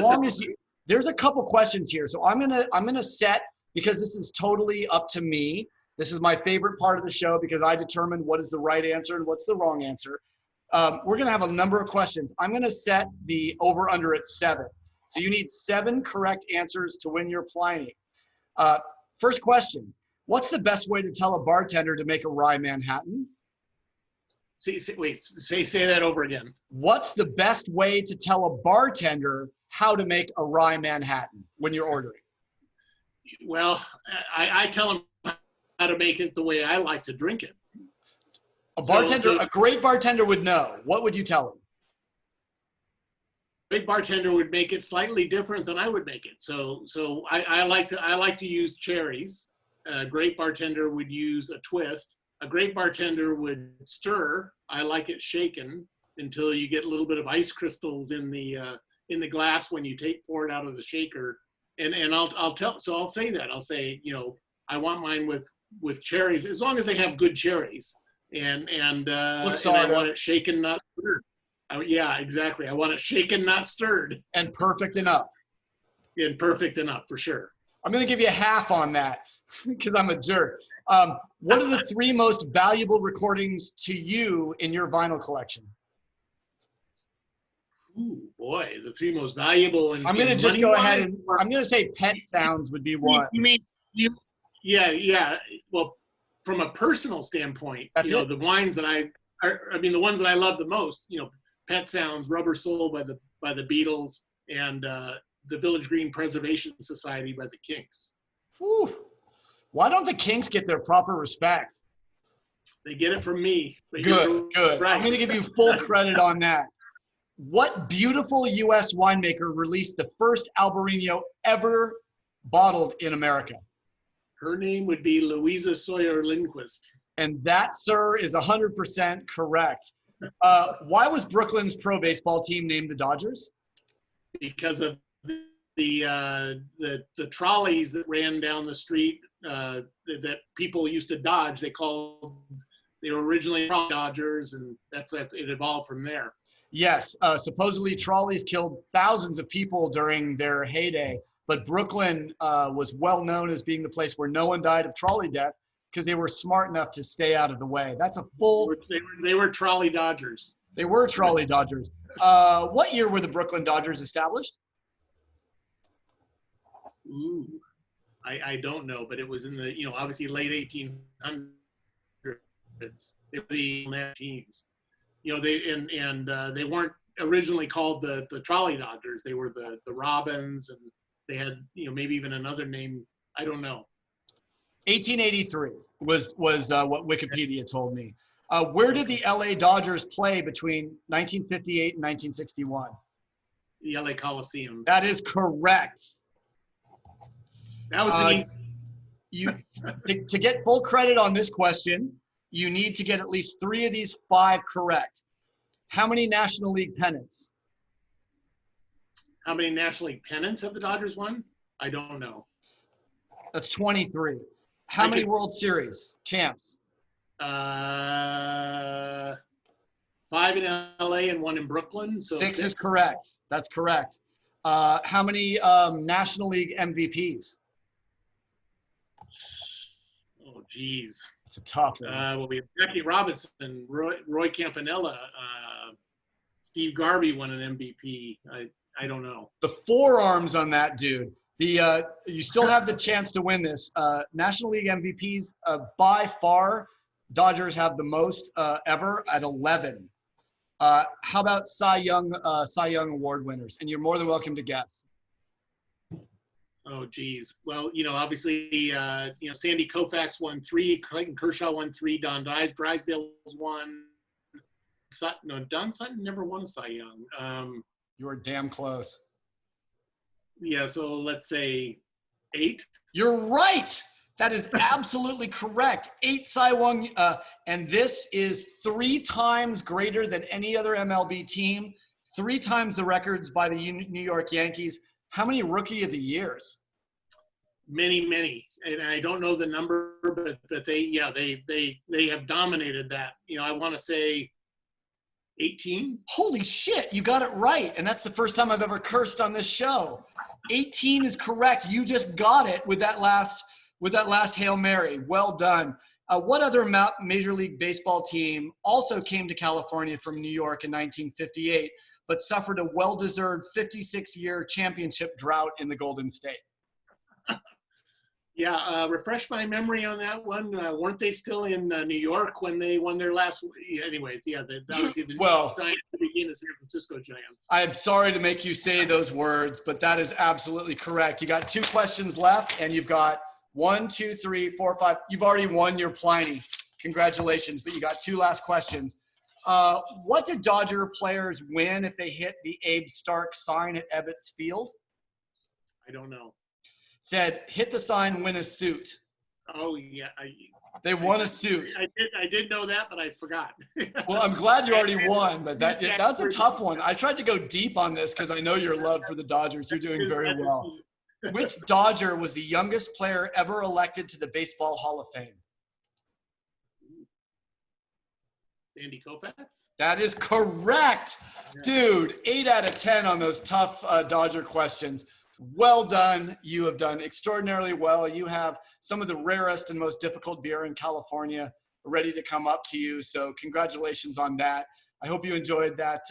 a couple questions here. So I'm gonna set, because this is totally up to me. This is my favorite part of the show because I determine what is the right answer and what's the wrong answer. We're gonna have a number of questions. I'm gonna set the over/under at 7. So you need 7 correct answers to win your Pliny. First question: what's the best way to tell a bartender to make a rye Manhattan? Say that over again. What's the best way to tell a bartender how to make a rye Manhattan when you're ordering? Well, I tell them how to make it the way I like to drink it. A great bartender would know. What would you tell him? Great bartender would make it slightly different than I would make it. So I like to use cherries. A great bartender would use a twist. A great bartender would stir. I like it shaken until you get a little bit of ice crystals in the glass when you pour it out of the shaker. And I'll say that. I'll say, I want mine with cherries, as long as they have good cherries. And I want it shaken, not stirred. Yeah, exactly. I want it shaken, not stirred. And perfect enough. And perfect enough, for sure. I'm going to give you a half on that because I'm a jerk. What are the 3 most valuable recordings to you in your vinyl collection? Ooh, boy, the 3 most valuable. I'm going to just go ahead and I'm going to say Pet Sounds would be one. You mean, yeah. Well, from a personal standpoint, the wines that I mean, the ones that I love the most, Pet Sounds, Rubber Soul by the Beatles, and the Village Green Preservation Society by the Kinks. Whew. Why don't the Kinks get their proper respect? They get it from me. Good. Right. I'm going to give you full credit on that. What beautiful U.S. winemaker released the first Albarino ever bottled in America? Her name would be Louisa Sawyer Lindquist. And that, sir, is 100% correct. Why was Brooklyn's pro baseball team named the Dodgers? Because of the trolleys that ran down the street that people used to dodge. They were originally Dodgers, and it evolved from there. Yes, supposedly trolleys killed thousands of people during their heyday, but Brooklyn was well known as being the place where no one died of trolley death because they were smart enough to stay out of the way. That's a full. They were trolley Dodgers. They were trolley Dodgers. What year were the Brooklyn Dodgers established? Ooh, I don't know, but it was in the obviously late 1800s. They were the teams. They weren't originally called the Trolley Dodgers. They were the Robins, and they had maybe even another name. I don't know. 1883 was what Wikipedia told me. Where did the LA Dodgers play between 1958 and 1961? The LA Coliseum. That is correct. That was to get full credit on this question, you need to get at least 3 of these 5 correct. How many National League pennants? How many National League pennants have the Dodgers won? I don't know. That's 23. How many World Series champs? 5 in LA and 1 in Brooklyn. So 6 is correct. That's correct. How many National League MVPs? Oh, geez. It's a tough one. Well, we have Jackie Robinson, Roy Campanella, Steve Garvey won an MVP. I don't know. The forearms on that dude. You still have the chance to win this. National League MVPs, by far, Dodgers have the most ever at 11. How about Cy Young Award winners? And you're more than welcome to guess. Oh, geez. Well, obviously, Sandy Koufax won 3, Clayton Kershaw won 3, Don Drysdale's won. Don Sutton never won a Cy Young. You were damn close. Yeah, so let's say 8. You're right. That is absolutely correct. 8 Cy Young, and this is 3 times greater than any other MLB team, 3 times the records by the New York Yankees. How many Rookie of the Years? Many, and I don't know the number, but they have dominated that. I want to say 18. Holy shit, you got it right, and that's the first time I've ever cursed on this show. 18 is correct. You just got it with that last Hail Mary. Well done. What other Major League Baseball team also came to California from New York in 1958, but suffered a well-deserved 56-year championship drought in the Golden State? Yeah, refresh my memory on that one. Weren't they still in New York when they won their last? Anyways, yeah, that was the Giants became the San Francisco Giants. I'm sorry to make you say those words, but that is absolutely correct. You got 2 questions left, and you've got 1, 2, 3, 4, 5. You've already won your Pliny. Congratulations, but you got 2 last questions. What did Dodger players win if they hit the Abe Stark sign at Ebbets Field? I don't know. It said, hit the sign, win a suit. Oh, yeah. They won a suit. I did know that, but I forgot. Well, I'm glad you already won, but that's a tough one. I tried to go deep on this because I know your love for the Dodgers. You're doing very well. Which Dodger was the youngest player ever elected to the Baseball Hall of Fame? Sandy Koufax? That is correct. Dude, 8 out of 10 on those tough Dodger questions. Well done. You have done extraordinarily well. You have some of the rarest and most difficult beer in California ready to come up to you. So congratulations on that. I hope you enjoyed that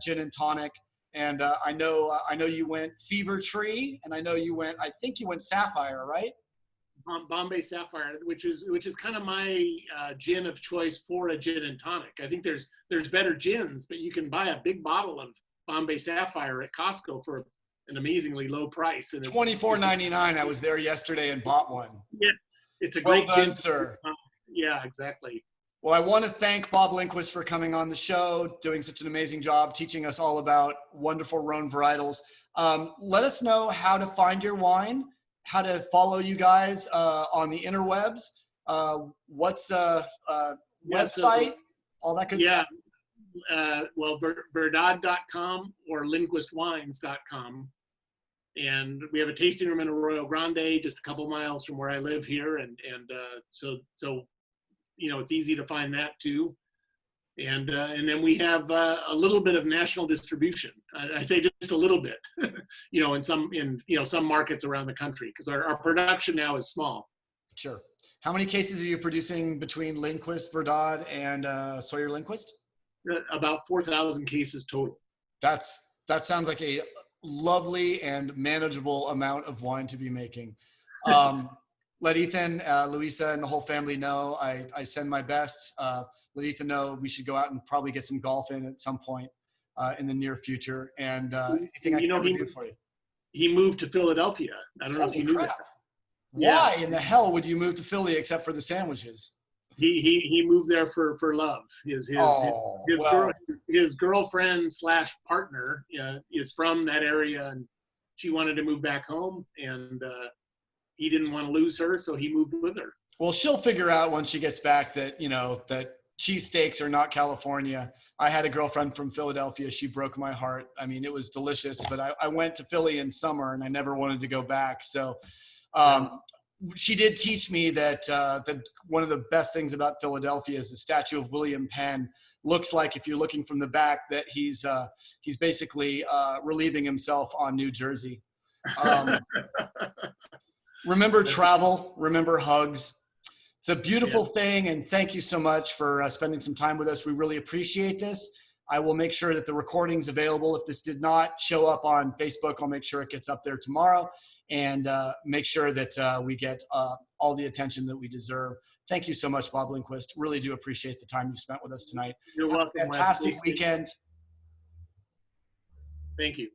gin and tonic. And I know you went Fever Tree, and I know you went Sapphire, right? Bombay Sapphire, which is kind of my gin of choice for a gin and tonic. I think there's better gins, but you can buy a big bottle of Bombay Sapphire at Costco for an amazingly low price. And $24.99. I was there yesterday and bought one. Yeah, it's a Well great done, gin, sir. Yeah, exactly. Well, I want to thank Bob Lindquist for coming on the show, doing such an amazing job, teaching us all about wonderful Rhone varietals. Let us know how to find your wine, how to follow you guys on the interwebs. What's website, all that good stuff. Well, verdad.com or lindquistwines.com. And we have a tasting room in Arroyo Grande, just a couple miles from where I live here. And so it's easy to find that too. And then we have a little bit of national distribution. I say just a little bit, in some markets around the country, because our production now is small. Sure. How many cases are you producing between Lindquist, Verdad, and Sawyer Lindquist? About 4,000 cases total. That sounds like a lovely and manageable amount of wine to be making. Let Ethan, Louisa, and the whole family know I send my best. Let Ethan know we should go out and probably get some golf in at some point in the near future. And anything I can ever do for you. He moved to Philadelphia. I don't know if you knew that. Why in the hell would you move to Philly except for the sandwiches? He moved there for love. His girlfriend / partner is from that area, and she wanted to move back home, and he didn't want to lose her, so he moved with her. Well, she'll figure out when she gets back that that cheesesteaks are not California. I had a girlfriend from Philadelphia. She broke my heart. I mean, it was delicious, but I went to Philly in summer and I never wanted to go back. So she did teach me that one of the best things about Philadelphia is the statue of William Penn. Looks like, if you're looking from the back, that he's basically relieving himself on New Jersey. Remember travel, remember hugs. It's a beautiful thing, and thank you so much for spending some time with us. We really appreciate this. I will make sure that the recording's available. If this did not show up on Facebook, I'll make sure it gets up there tomorrow, and make sure that we get all the attention that we deserve. Thank you so much, Bob Lindquist. Really do appreciate the time you spent with us tonight. You're welcome. Fantastic weekend. Thank you.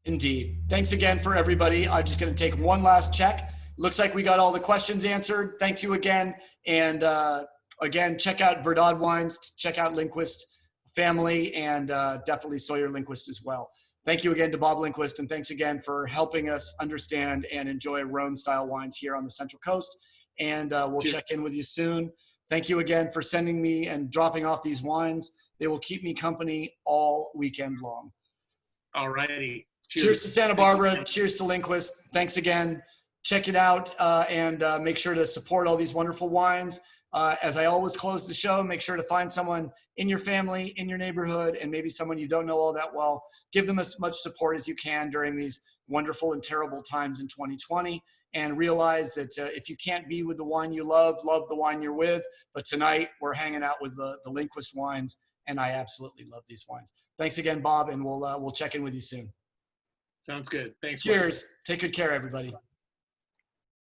Indeed. Thanks again for everybody. I'm just going to take one last check. Looks like we got all the questions answered. Thank you again. And again, check out Verdad Wines, check out Lindquist family, and definitely Sawyer Lindquist as well. Thank you again to Bob Lindquist, and thanks again for helping us understand and enjoy Rhone-style wines here on the Central Coast. And we'll check in with you soon. Thank you again for sending me and dropping off these wines. They will keep me company all weekend long. All righty. Cheers to Santa Barbara. Cheers to Lindquist. Thanks again. Check it out and make sure to support all these wonderful wines. As I always close the show, make sure to find someone in your family, in your neighborhood, and maybe someone you don't know all that well. Give them as much support as you can during these wonderful and terrible times in 2020. And realize that if you can't be with the wine you love the wine you're with. But tonight we're hanging out with the Lindquist wines, and I absolutely love these wines. Thanks again, Bob, and we'll check in with you soon. Sounds good. Thanks. Cheers. Take good care, everybody.